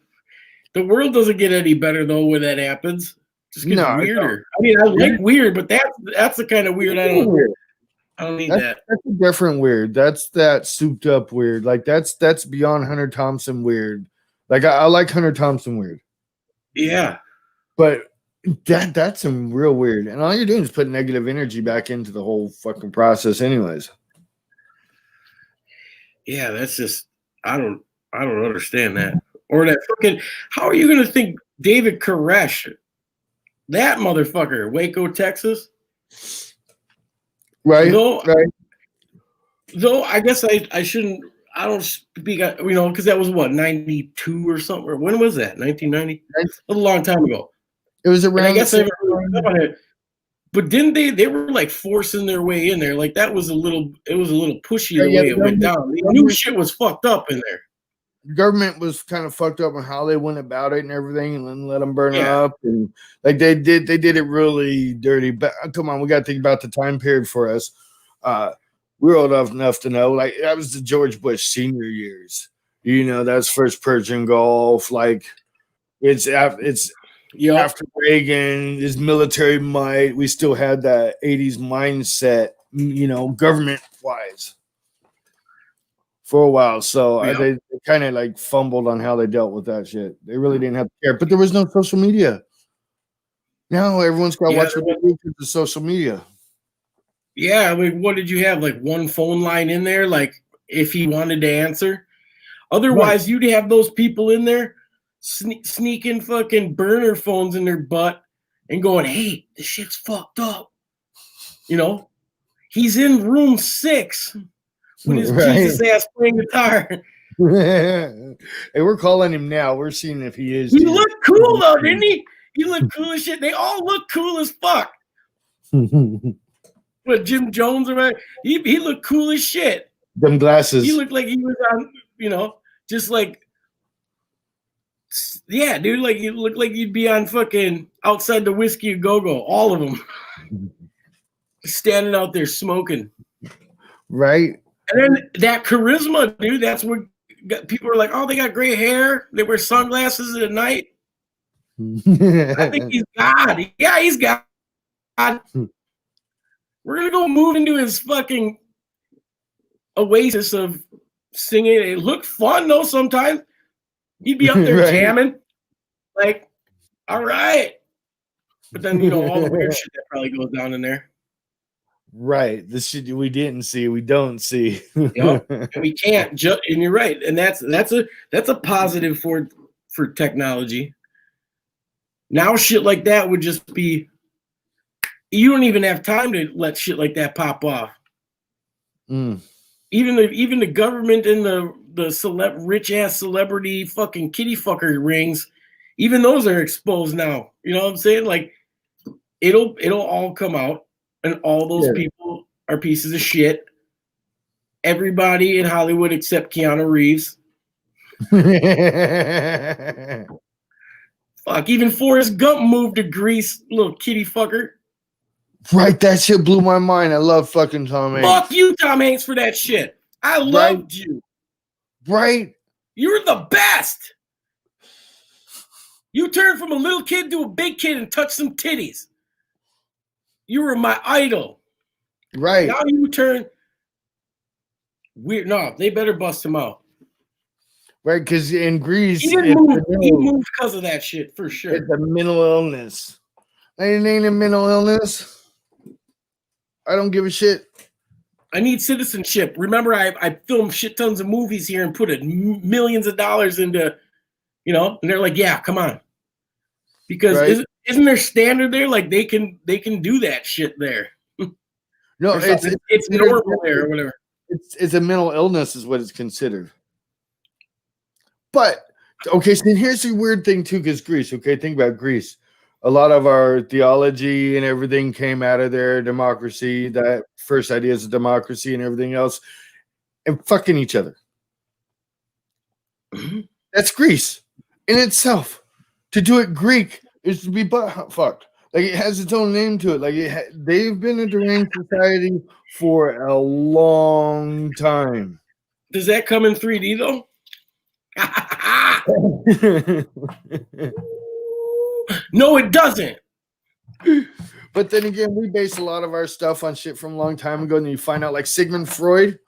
The world doesn't get any better though when that happens. It just gets weirder. I mean, I like weird, but that's the kind of weird I don't need that. That's a different weird. That's that souped up weird. Like that's beyond Hunter Thompson weird. Like I like Hunter Thompson weird. Yeah. But that's some real weird. And all you're doing is put negative energy back into the whole fucking process anyways. Yeah, that's just I don't understand that. Or that fucking how are you gonna think David Koresh, that motherfucker, Waco, Texas? Right. Though I guess I shouldn't I don't speak because that was what 92 or something, or when was that? 1990? A long time ago. It was around. And I guess I haven't really thought about it. But didn't they were like forcing their way in there? Like that was a little pushy the way it went down. They knew shit was fucked up in there. The government was kind of fucked up on how they went about it and everything, and then let them burn up, and like they did it really dirty. But come on, we got to think about the time period for us. We're old enough to know, like that was the George Bush senior years. That's first Persian Gulf. Like it's after Reagan, his military might. We still had that 80s mindset, government wise. For a while, so they kind of like fumbled on how they dealt with that shit. They really didn't have to care, but there was no social media. Now everyone's got to watch what they do because of social media. Yeah, I mean, what did you have? Like one phone line in there, like if he wanted to answer. Otherwise, you'd have those people in there sneaking fucking burner phones in their butt and going, "Hey, this shit's fucked up." He's in room 6. With his Jesus ass playing guitar. Hey, we're calling him now. We're seeing if he is. He looked cool though, didn't he? He looked cool as shit. They all look cool as fuck. But Jim Jones or whatever, he looked cool as shit. Them glasses. He looked like he was on, just like, yeah, dude. Like you looked like you'd be on fucking outside the Whiskey a Go-Go. All of them standing out there smoking. Right. And then that charisma, dude, that's what people are like, oh, they got gray hair. They wear sunglasses at night. I think he's God. Yeah, he's God. We're going to go move into his fucking oasis of singing. It looked fun, though, sometimes. He'd be up there jamming. Like, all right. But then, all the weird shit that probably goes down in there. Right, this shit we didn't see, we don't see. And we can't and you're right, and that's a positive for technology. Now shit like that would just be, you don't even have time to let shit like that pop off. Even the government and the rich ass celebrity fucking kitty fucker rings, even those are exposed now. You know what I'm saying? Like it'll all come out. And all those people are pieces of shit. Everybody in Hollywood except Keanu Reeves. Fuck, even Forrest Gump moved to Greece, little kitty fucker. Right, that shit blew my mind. I love fucking Tom Hanks. Fuck you, Tom Hanks, for that shit. I loved you. Right. You're the best. You turned from a little kid to a big kid and touched some titties. You were my idol. Right. Now you turn weird. No, they better bust him out. Right, because in Greece, he moved because of that shit, for sure. It's a mental illness. It ain't a mental illness. I don't give a shit. I need citizenship. Remember, I filmed shit tons of movies here and put millions of dollars into, and they're like, yeah, come on. Because isn't there standard there? Like they can do that shit there. No, it's normal there or whatever. It's a mental illness is what it's considered. But okay, so here's the weird thing too, because Greece. Okay, think about Greece. A lot of our theology and everything came out of there. Democracy, that first ideas of democracy and everything else, and fucking each other. That's Greece in itself. To do it Greek is to be butt fucked. Like it has its own name to it. Like they've been a deranged society for a long time. Does that come in 3D though? No, it doesn't. But then again, we base a lot of our stuff on shit from a long time ago, and you find out like Sigmund Freud,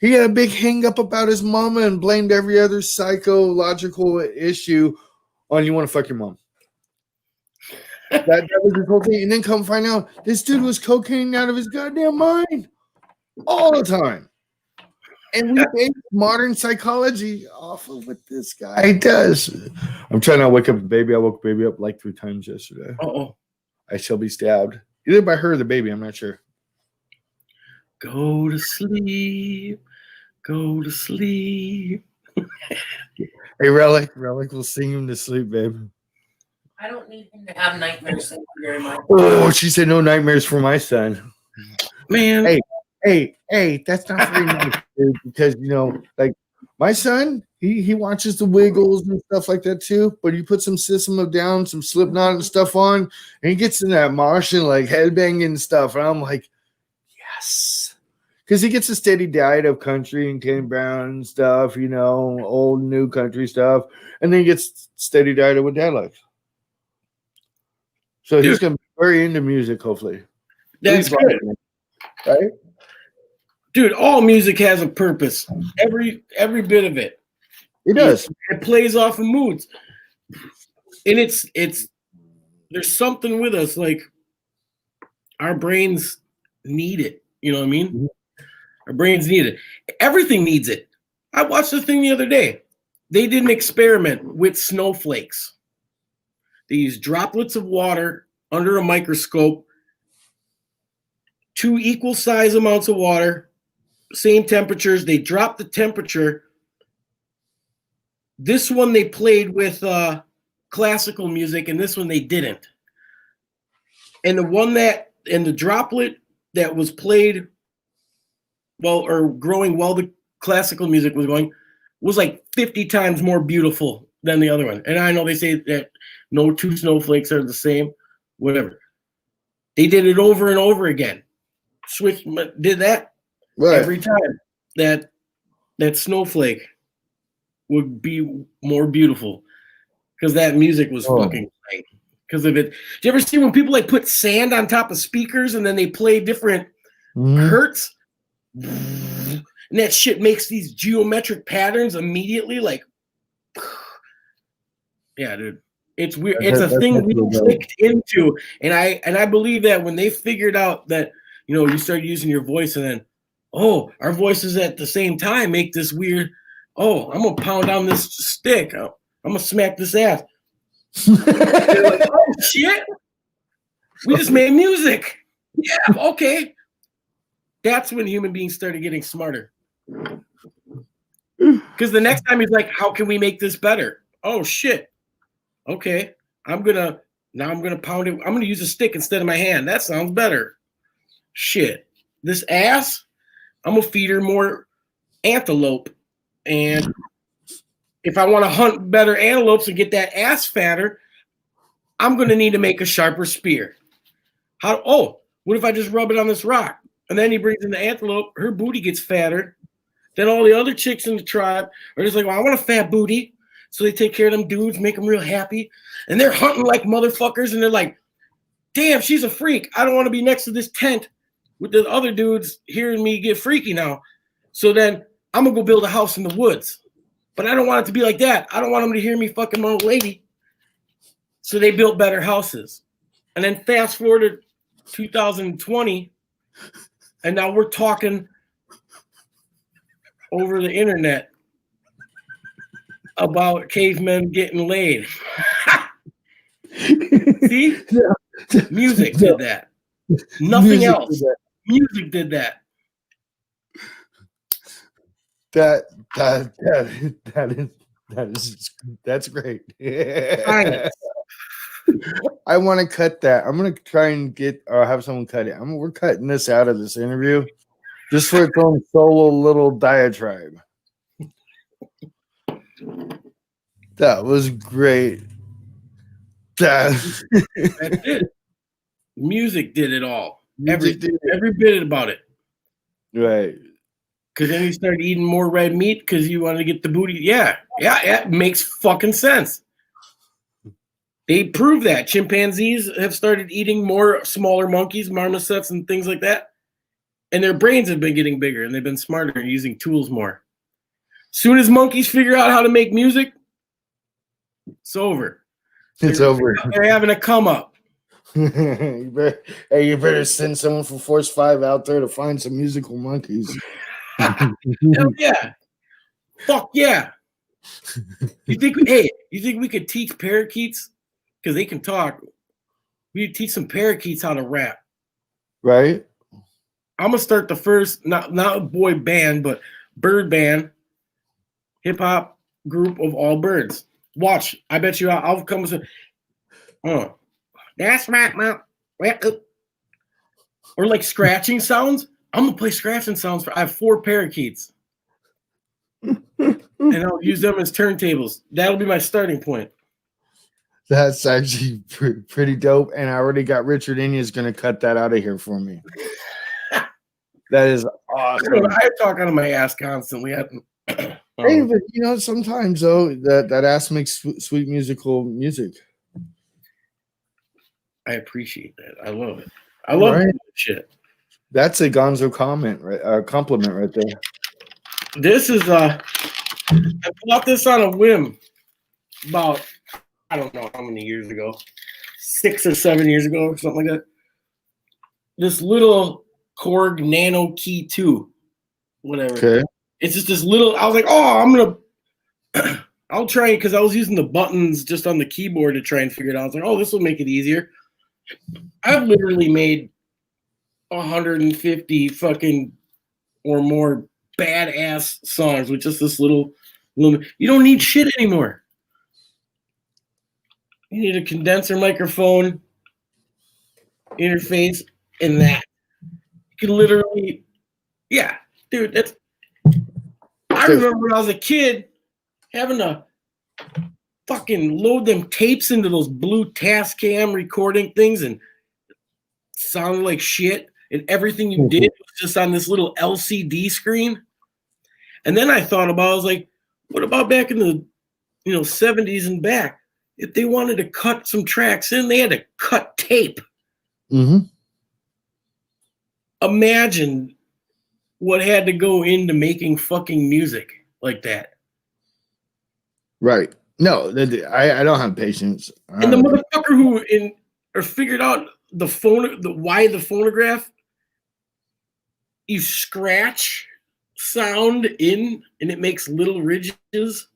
he had a big hang up about his mama and blamed every other psychological issue on you want to fuck your mom. That was his whole thing. And then come find out this dude was cocaine out of his goddamn mind all the time. And we base modern psychology off of what this guy does. I'm trying to wake up the baby. I woke baby up like 3 times yesterday. Uh-oh. I shall be stabbed. Either by her or the baby. I'm not sure. Go to sleep. Go to sleep. Hey, Relic will sing him to sleep, babe. I don't need him to have nightmares. Thank you very much. Oh, she said no nightmares for my son. Man. Hey, that's not very nice, dude, because, you know, like, my son, he watches the Wiggles and stuff like that, too, but you put some System of Down, some Slipknot and stuff on, and he gets in that Martian, like, headbanging and stuff, and I'm like, yes. Because he gets a steady diet of country and Kenny Brown and stuff, you know, old, new country stuff, and then he gets steady diet of what dad likes. So he's going to be very into music, hopefully. That's good. Right? Dude, all music has a purpose. Every bit of it. It does. It plays off of moods. And it's there's something with us, like our brains need it. You know what I mean? Mm-hmm. Our brains need it. Everything needs it. I watched the thing the other day. They did an experiment with snowflakes. They used droplets of water under a microscope, 2 equal size amounts of water, same temperatures. They dropped the temperature. This one they played with classical music, and this one they didn't. And the droplet that was played well or growing while the classical music was going was like 50 times more beautiful than the other one. And I know they say that no 2 snowflakes are the same, whatever. They did it over and over again. Did that right. Every time that snowflake would be more beautiful because that music was fucking great because of it. Do you ever see when people like put sand on top of speakers and then they play different hertz? And that shit makes these geometric patterns immediately. Like, yeah, dude, it's weird. It's a thing we clicked into, and I believe that when they figured out that, you know, you start using your voice and then, oh, our voices at the same time make this weird. Oh, I'm gonna pound down this stick. I'm gonna smack this ass. They're like, oh shit, we just made music. Yeah, okay. That's when human beings started getting smarter. Because the next time he's like, how can we make this better? Oh shit. Okay. I'm gonna pound it. I'm gonna use a stick instead of my hand. That sounds better. Shit. This ass, I'm gonna feed her more antelope. And if I want to hunt better antelopes and get that ass fatter, I'm gonna need to make a sharper spear. What if I just rub it on this rock? And then he brings in the antelope, her booty gets fatter. Then all the other chicks in the tribe are just like, well, I want a fat booty. So they take care of them dudes, make them real happy. And they're hunting like motherfuckers. And they're like, damn, she's a freak. I don't want to be next to this tent with the other dudes hearing me get freaky now. So then I'm going to go build a house in the woods. But I don't want it to be like that. I don't want them to hear me fucking my old lady. So they built better houses. And then fast forward to 2020. And now we're talking over the internet about cavemen getting laid. See? Music did that. Nothing else. Music did that. That's great. I want to cut that. I'm gonna try and have someone cut it. We're cutting this out of this interview just for its own solo little diatribe. That was great. That's it. Music did it all. Every bit about it. Right. Because then you start eating more red meat because you want to get the booty. Yeah, it makes fucking sense. They prove that chimpanzees have started eating more smaller monkeys, marmosets, and things like that. And their brains have been getting bigger and they've been smarter and using tools more. Soon as monkeys figure out how to make music, it's over. It's over. They're having a come up. You better send someone from Force 5 out there to find some musical monkeys. Hell yeah. Fuck yeah. You think we could teach parakeets? Because they can talk. We could teach some parakeets how to rap. Right? I'm gonna start the first, not a boy band, but bird band, hip hop group of all birds. Watch, I bet you I'll come with that's right, mom. Or like scratching sounds. I'm gonna play scratching sounds I have 4 parakeets. And I'll use them as turntables. That'll be my starting point. That's actually pretty dope. And I already got Richard Inya's going to cut that out of here for me. That is awesome. I talk out of my ass constantly. Hey, but sometimes though that ass makes sweet musical music. I appreciate that. I love it. I love that shit. That's a Gonzo compliment right there. This is I bought this on a whim about I don't know how many years ago, 6 or 7 years ago or something like that. This little Korg Nano Key 2, whatever. Okay. It's just this little. I was like, oh, I'll try it because I was using the buttons just on the keyboard to try and figure it out. I was like, oh, this will make it easier. I've literally made 150 fucking or more badass songs with just this little. You don't need shit anymore. You need a condenser microphone, interface, and that. You can literally, yeah, dude. I remember when I was a kid having to fucking load them tapes into those blue Tascam recording things and sounded like shit. And everything you did was just on this little LCD screen. And then I thought about, I was like, what about back in the 70s and back? If they wanted to cut some tracks in, they had to cut tape. Mm-hmm. Imagine what had to go into making fucking music like that. Right. No, I don't have patience. And the motherfucker who figured out why the phonograph, you scratch sound in and it makes little ridges,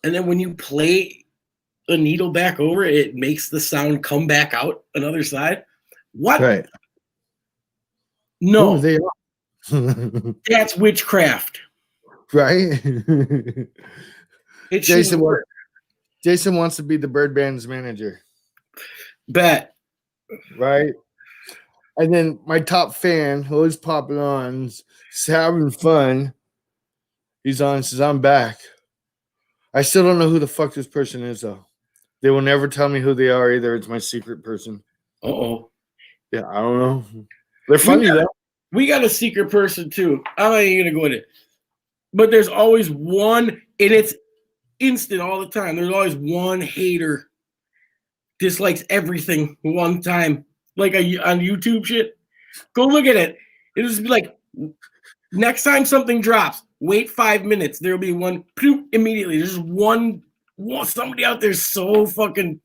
and then when you play a needle back over it makes the sound come back out another side. What? Right. No, they are. That's witchcraft. Right. Jason wants to be the Bird Band's manager. Bet. Right. And then my top fan, who is popping on, is having fun. He's on and says, I'm back. I still don't know who the fuck this person is, though. They will never tell me who they are either. It's my secret person. Uh-oh. Yeah, I don't know. They're funny, though. We got a secret person, too. I'm not even going to go with it. But there's always one, and it's instant all the time. There's always one hater dislikes everything one time. Like on YouTube shit. Go look at it. It'll just be like, next time something drops, wait 5 minutes. There'll be one immediately. There's one somebody out there so fucking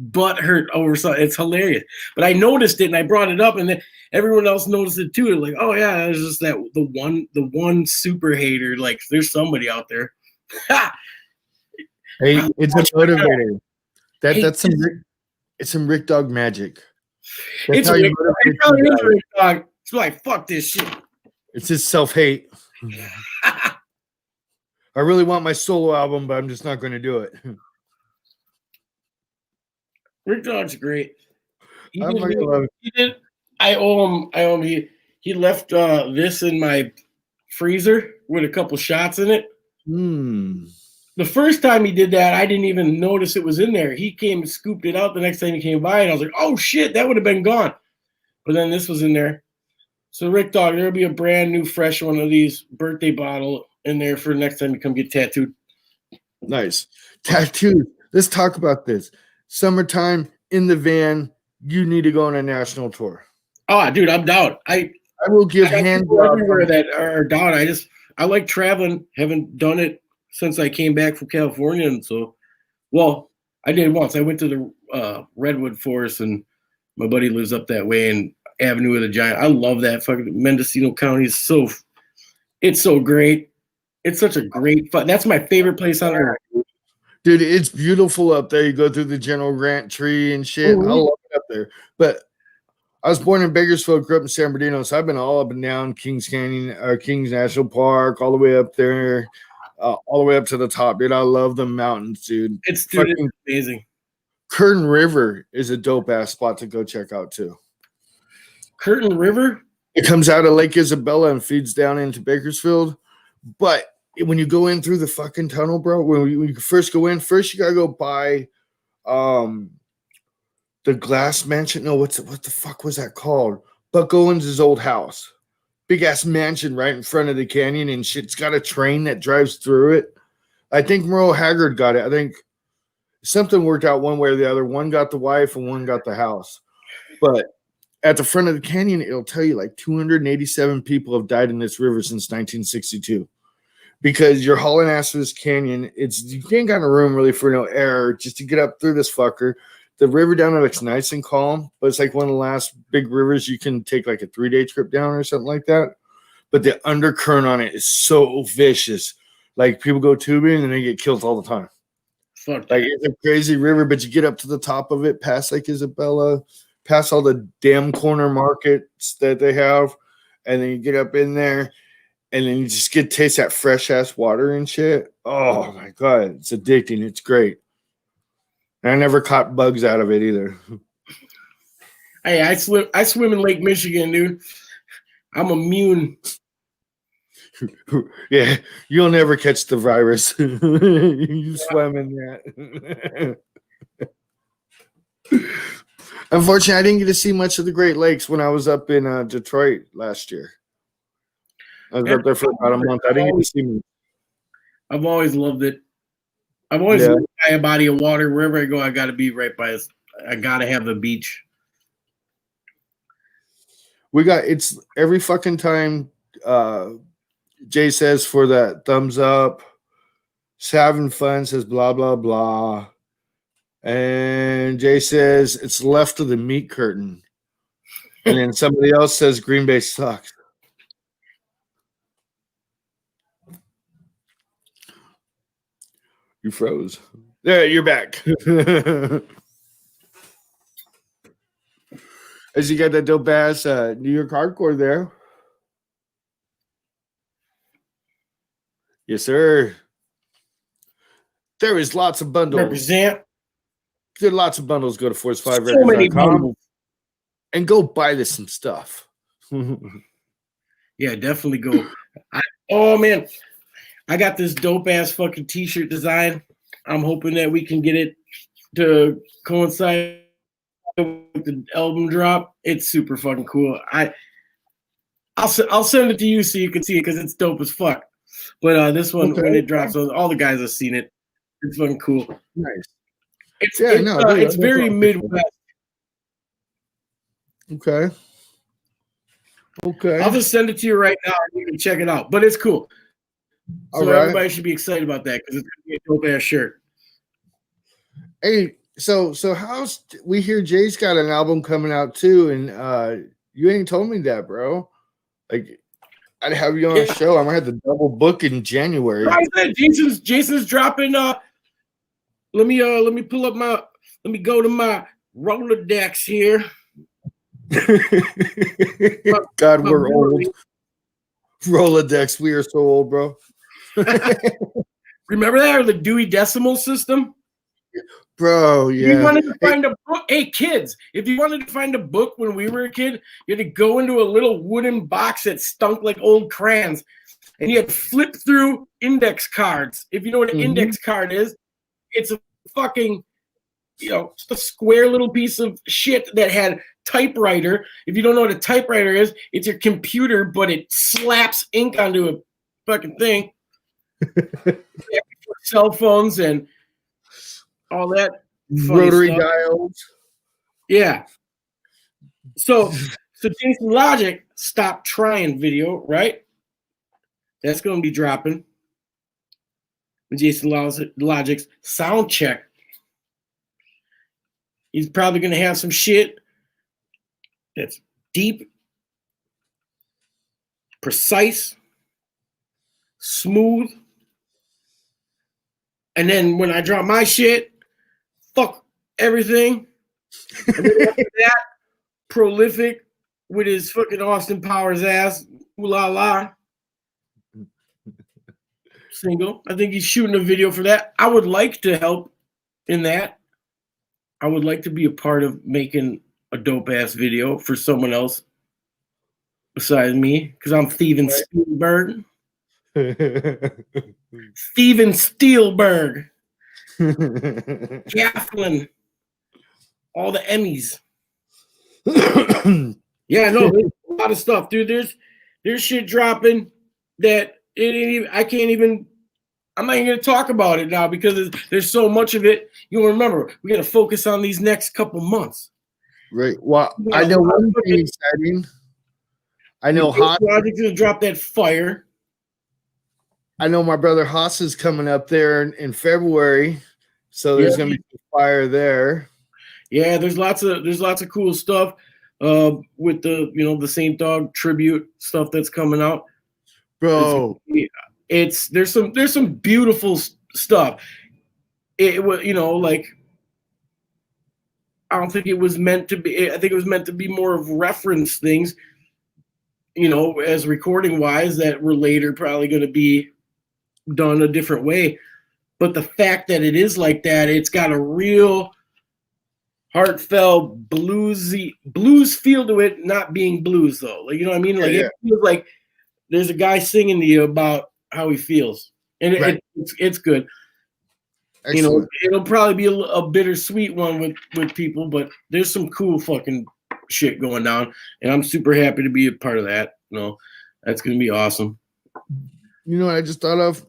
butthurt over something. It's hilarious. But I noticed it and I brought it up, and then everyone else noticed it too. They're like, oh yeah, there's just the one super hater. Like there's somebody out there. Hey, it's a motivator. It's some Rick Dog magic. That's It's Rick Dog. It's like, fuck this shit. It's his self-hate. I really want my solo album, but I'm just not going to do it. Rick Dog's great. I owe him. He left this in my freezer with a couple shots in it. The first time he did that, I didn't even notice it was in there. He came and scooped it out the next time he came by, and I was like, oh shit, that would have been gone. But then this was in there. So Rick Dog, there'll be a brand new, fresh one of these birthday bottle in there for next time you come get tattooed. Nice. Tattoos. Let's talk about this. Summertime in the van. You need to go on a national tour. Oh, dude, I'm down. I will give I got hand people jobs everywhere on- that are down. I like traveling. Haven't done it since I came back from California, and so, well, I did once. I went to the redwood forest, and my buddy lives up that way, and Avenue of the Giant. I love that fucking Mendocino County. It's so great. It's such a great fun. That's my favorite place on earth. Dude, it's beautiful up there. You go through the General Grant tree and shit. Mhm. I love it up there. But I was born in Bakersfield, grew up in San Bernardino, so I've been all up and down Kings Canyon, Kings National Park, all the way up there, all the way up to the top, dude. I love the mountains, dude. It's Fucking amazing. Curtin River is a dope ass spot to go check out too. Curtin River? It comes out of Lake Isabella and feeds down into Bakersfield. But when you go in through the fucking tunnel, bro, when you first go in, first you gotta go by the glass mansion. No, what the fuck was that called? Buck Owens' old house. Big ass mansion right in front of the canyon and shit's got a train that drives through it. I think Merle Haggard got it. I think something worked out one way or the other. One got the wife and one got the house. But at the front of the canyon, it'll tell you like 287 people have died in this river since 1962. Because you're hauling ass through this canyon. You ain't got a room really for no air just to get up through this fucker. The river down there looks nice and calm, but it's like one of the last big rivers you can take like a 3-day trip down or something like that. But the undercurrent on it is so vicious. Like people go tubing and they get killed all the time. Fuck. Like it's a crazy river, but you get up to the top of it, past Lake Isabella, past all the damn corner markets that they have, and then you get up in there, and then you just get to taste that fresh ass water and shit. Oh my god, it's addicting. It's great. And I never caught bugs out of it either. Hey, I swim in Lake Michigan, dude. I'm immune. Yeah, you'll never catch the virus. You swam in that. Unfortunately, I didn't get to see much of the Great Lakes when I was up in Detroit last year. I was up there for about a month. I didn't get to see much. I've always loved it. I've always lived by a body of water. Wherever I go, I got to be right by it. I got to have the beach. It's every fucking time Jay says for that thumbs up, having fun, says blah, blah, blah. And Jay says it's left of the meat curtain. And then somebody else says Green Bay sucks. You froze. There, you're back. As you got that dope ass New York hardcore there. Yes, sir. There is lots of bundles. Represent. There are lots of bundles. Go to So many force5records.com bundles. and go buy this some stuff. Yeah, definitely go. Oh man, I got this dope ass fucking t-shirt design. I'm hoping that we can get it to coincide with the album drop. It's super fucking cool. I'll send it to you so you can see it because it's dope as fuck. But this one, when it drops, all the guys have seen it. It's fucking cool. Nice. It's very Midwest. Okay. I'll just send it to you right now and you can check it out. But it's cool. So everybody should be excited about that because it's gonna be a dope ass shirt. Hey, so how's we hear Jay's got an album coming out too, and you ain't told me that, bro. Like I'd have you on a show. I'm gonna have to double book in January. I said Jason's dropping let me pull up let me go to my Rolodex here. God, we're old. Rolodex, we are so old, bro. Remember that, or the Dewey Decimal System? Bro, yeah. If you wanted to find a book, hey kids, if you wanted to find a book when we were a kid, you had to go into a little wooden box that stunk like old crayons, and you had to flip through index cards. If you know what an index card is, it's a fucking just a square little piece of shit that had typewriter. If you don't know what a typewriter is, it's your computer, but it slaps ink onto a fucking thing. Cell phones and all that funny Rotary stuff. dials. Yeah. So Jason Logic stopped trying video, right? That's going to be dropping. Jason Logic's sound check. He's probably going to have some shit that's deep, precise, smooth. And then when I drop my shit, fuck everything. And then after that, prolific with his fucking Austin Powers ass, ooh la la. Single. I think he's shooting a video for that. I would like to help in that. I would like to be a part of making a dope ass video for someone else besides me, because I'm Steven Spielberg. Steven Spielberg. Gafflin. All the Emmys. Yeah, no, there's a lot of stuff, dude. There's shit dropping that it ain't even. I'm not even gonna talk about it now because there's so much of it. You remember, we gotta focus on these next couple months. Right. Well, I know one thing exciting. I know Project's gonna drop that fire. I know my brother Haas is coming up there in February, so there's gonna be fire there. Yeah, there's lots of cool stuff with the Saint Dog tribute stuff that's coming out. Bro, there's some beautiful stuff. It was like I don't think it was meant to be. I think it was meant to be more of reference things, as recording wise that were later probably going to be done a different way. But the fact that it is like that, it's got a real heartfelt blues feel to it, not being blues though. Like, you know what I mean? Like It feels like there's a guy singing to you about how he feels, and it's good. Excellent. It'll probably be a bittersweet one with people, but there's some cool fucking shit going down, and I'm super happy to be a part of that. That's gonna be awesome. You know what I just thought of?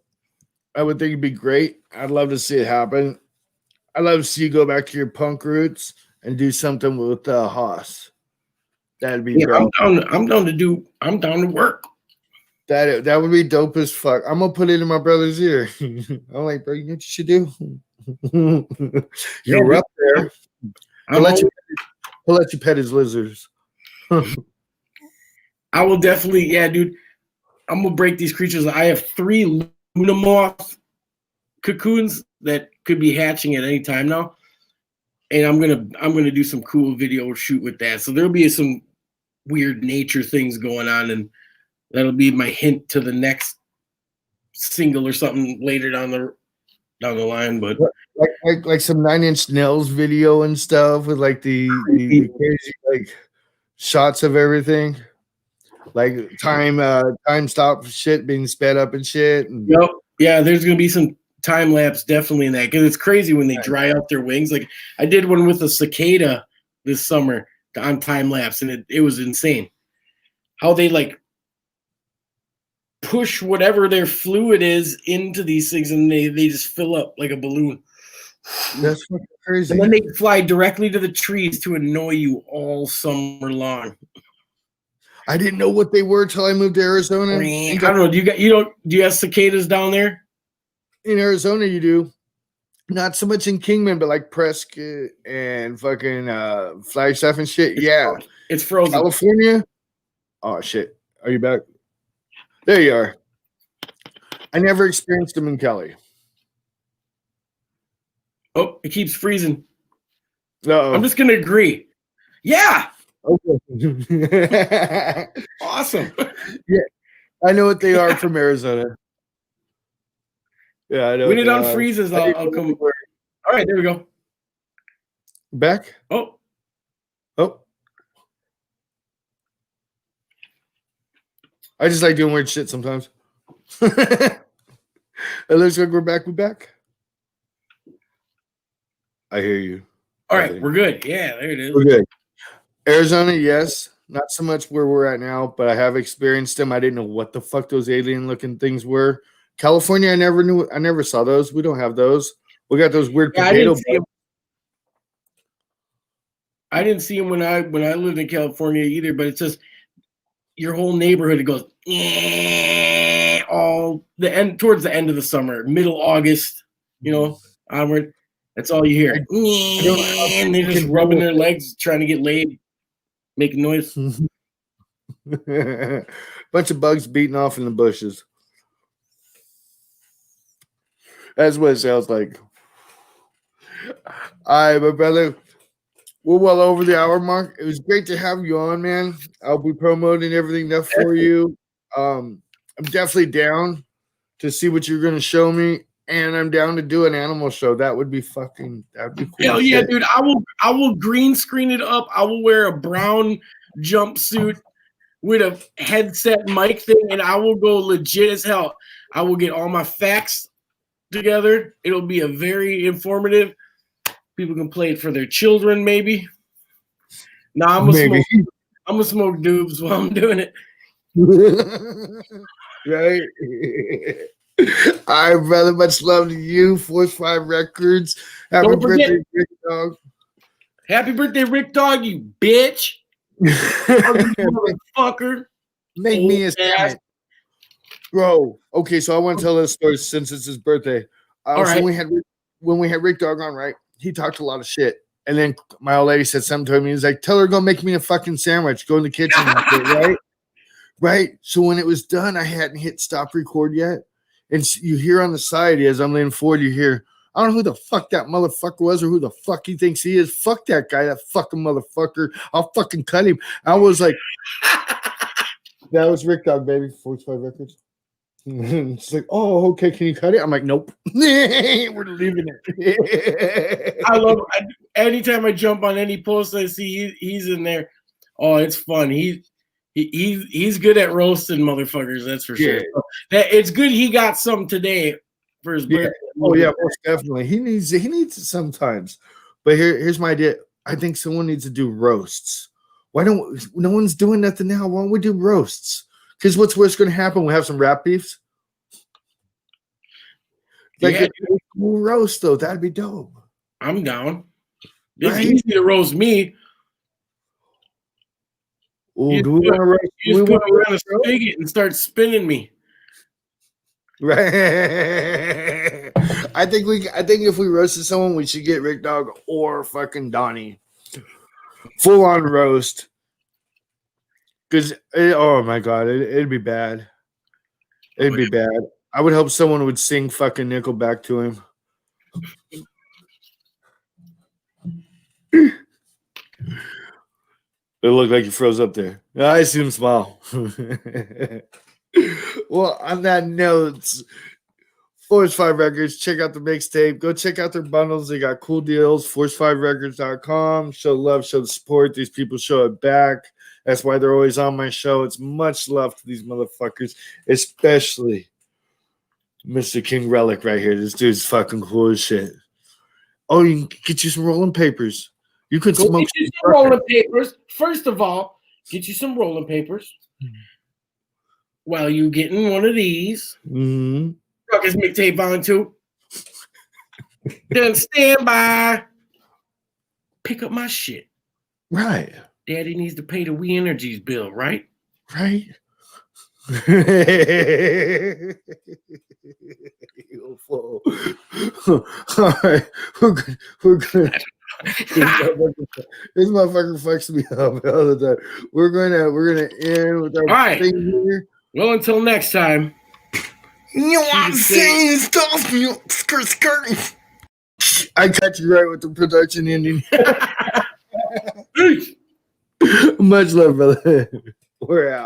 I would think it'd be great. I'd love to see it happen. I'd love to see you go back to your punk roots and do something with Haas. That'd be great. I'm down to work. That would be dope as fuck. I'm gonna put it in my brother's ear. I'm like, bro, you know what you should do? You're up there. He'll let you pet his lizards. I will definitely, dude. I'm gonna break these creatures. I have 3 Luna moth cocoons that could be hatching at any time now, and I'm gonna do some cool video shoot with that. So there'll be some weird nature things going on, and that'll be my hint to the next single or something later down the line. But like some 9 Inch Nails video and stuff with like the crazy like shots of everything, like time stop shit being sped up and shit. Yep. Yeah, there's gonna be some time lapse definitely in that, because it's crazy when they dry out their wings. Like I did one with a cicada this summer on time lapse, and it was insane how they like push whatever their fluid is into these things, and they just fill up like a balloon. That's fucking crazy. And then they fly directly to the trees to annoy you all summer long. I didn't know what they were till I moved to Arizona. I don't know. Do you have cicadas down there? In Arizona, you do. Not so much in Kingman, but like Prescott and fucking Flagstaff and shit. It's frozen. California. Oh shit. Are you back? There you are. I never experienced them in Cali. Oh, it keeps freezing. Uh-oh. I'm just gonna agree. Yeah. Okay. Awesome. Yeah, I know what they are from Arizona. Yeah, I know. When it unfreezes, I'll come. All right, there we go. Back? Oh. I just like doing weird shit sometimes. It looks like we're back. I hear you. All right, we're good. Yeah, there it is. We're good. Arizona, yes. Not so much where we're at now, but I have experienced them. I didn't know what the fuck those alien-looking things were. California, I never knew. I never saw those. We don't have those. We got those weird Yeah, potato. I didn't see them when I lived in California either. But it's just your whole neighborhood. It goes all the end towards the end of the summer, middle August, onward. That's all you hear. And they're just rubbing their legs, trying to get laid, making noise. Bunch of bugs beating off in the bushes. That's what it sounds like. All right, my brother. We're well over the hour mark. It was great to have you on, man. I'll be promoting everything up for you. I'm definitely down to see what you're going to show me, and I'm down to do an animal show. That'd be cool. Hell yeah, dude! I will green screen it up. I will wear a brown jumpsuit with a headset mic thing, and I will go legit as hell. I will get all my facts together. It'll be a very informative. People can play it for their children, maybe. Nah, I'm gonna smoke doobs while I'm doing it. Right. All right, brother. Much love to you. Force 5 Records. Happy birthday, Rick Dog. Happy birthday, Rick Dog, you bitch. Motherfucker. Make me a sandwich. Bro. Okay, so I want to tell this story since it's his birthday. All right. So when we had Rick Dog on, right? He talked a lot of shit. And then my old lady said something to me. He was like, tell her to go make me a fucking sandwich. Go in the kitchen. Right? Right? So when it was done, I hadn't hit stop record yet. And you hear on the side as I'm leaning forward, you hear, I don't know who the fuck that motherfucker was or who the fuck he thinks he is. Fuck that guy, that fucking motherfucker. I'll fucking cut him. I was like, that was Rick Dog, baby. 45 Records. It's like, oh, okay. Can you cut it? I'm like, nope. We're leaving it. I love it. Anytime I jump on any post I see he's in there. Oh, it's fun. He's good at roasting motherfuckers. That's for sure. So it's good he got some today for his birthday. Oh yeah, most definitely. He needs it sometimes. But here's my idea. I think someone needs to do roasts. No one's doing nothing now? Why don't we do roasts? Because what's going to happen? We have some rap beefs. Like a cool roast, though. That'd be dope. I'm down. It's easy to roast me. Oh, do we want to roast? You just put me on a spigot and start spinning me. Right. I think if we roasted someone, we should get Rick Dog or fucking Donnie. Full on roast. Because, oh my God, it'd be bad. It'd be bad. I would hope someone would sing fucking Nickelback to him. It looked like he froze up there. I see him smile. Well, on that note, Force 5 Records, check out the mixtape. Go check out their bundles. They got cool deals. Force5records.com. Show love, show the support. These people show it back. That's why they're always on my show. It's much love to these motherfuckers, especially Mr. King Relik right here. This dude's fucking cool as shit. Oh, you can get you some rolling papers. You could smoke some rolling papers. First of all, get you some rolling papers. While you getting one of these. Mm-hmm. Ruckus mixtape volume 2. Then stand by. Pick up my shit. Right. Daddy needs to pay the We Energies bill, right? Right. All right. We're gonna this motherfucker fucks me up all the time. We're gonna end with our thing here. Well, until next time. You know what I'm saying? Stuff you skirt. I got you right with the production ending. Much love, brother. We're out.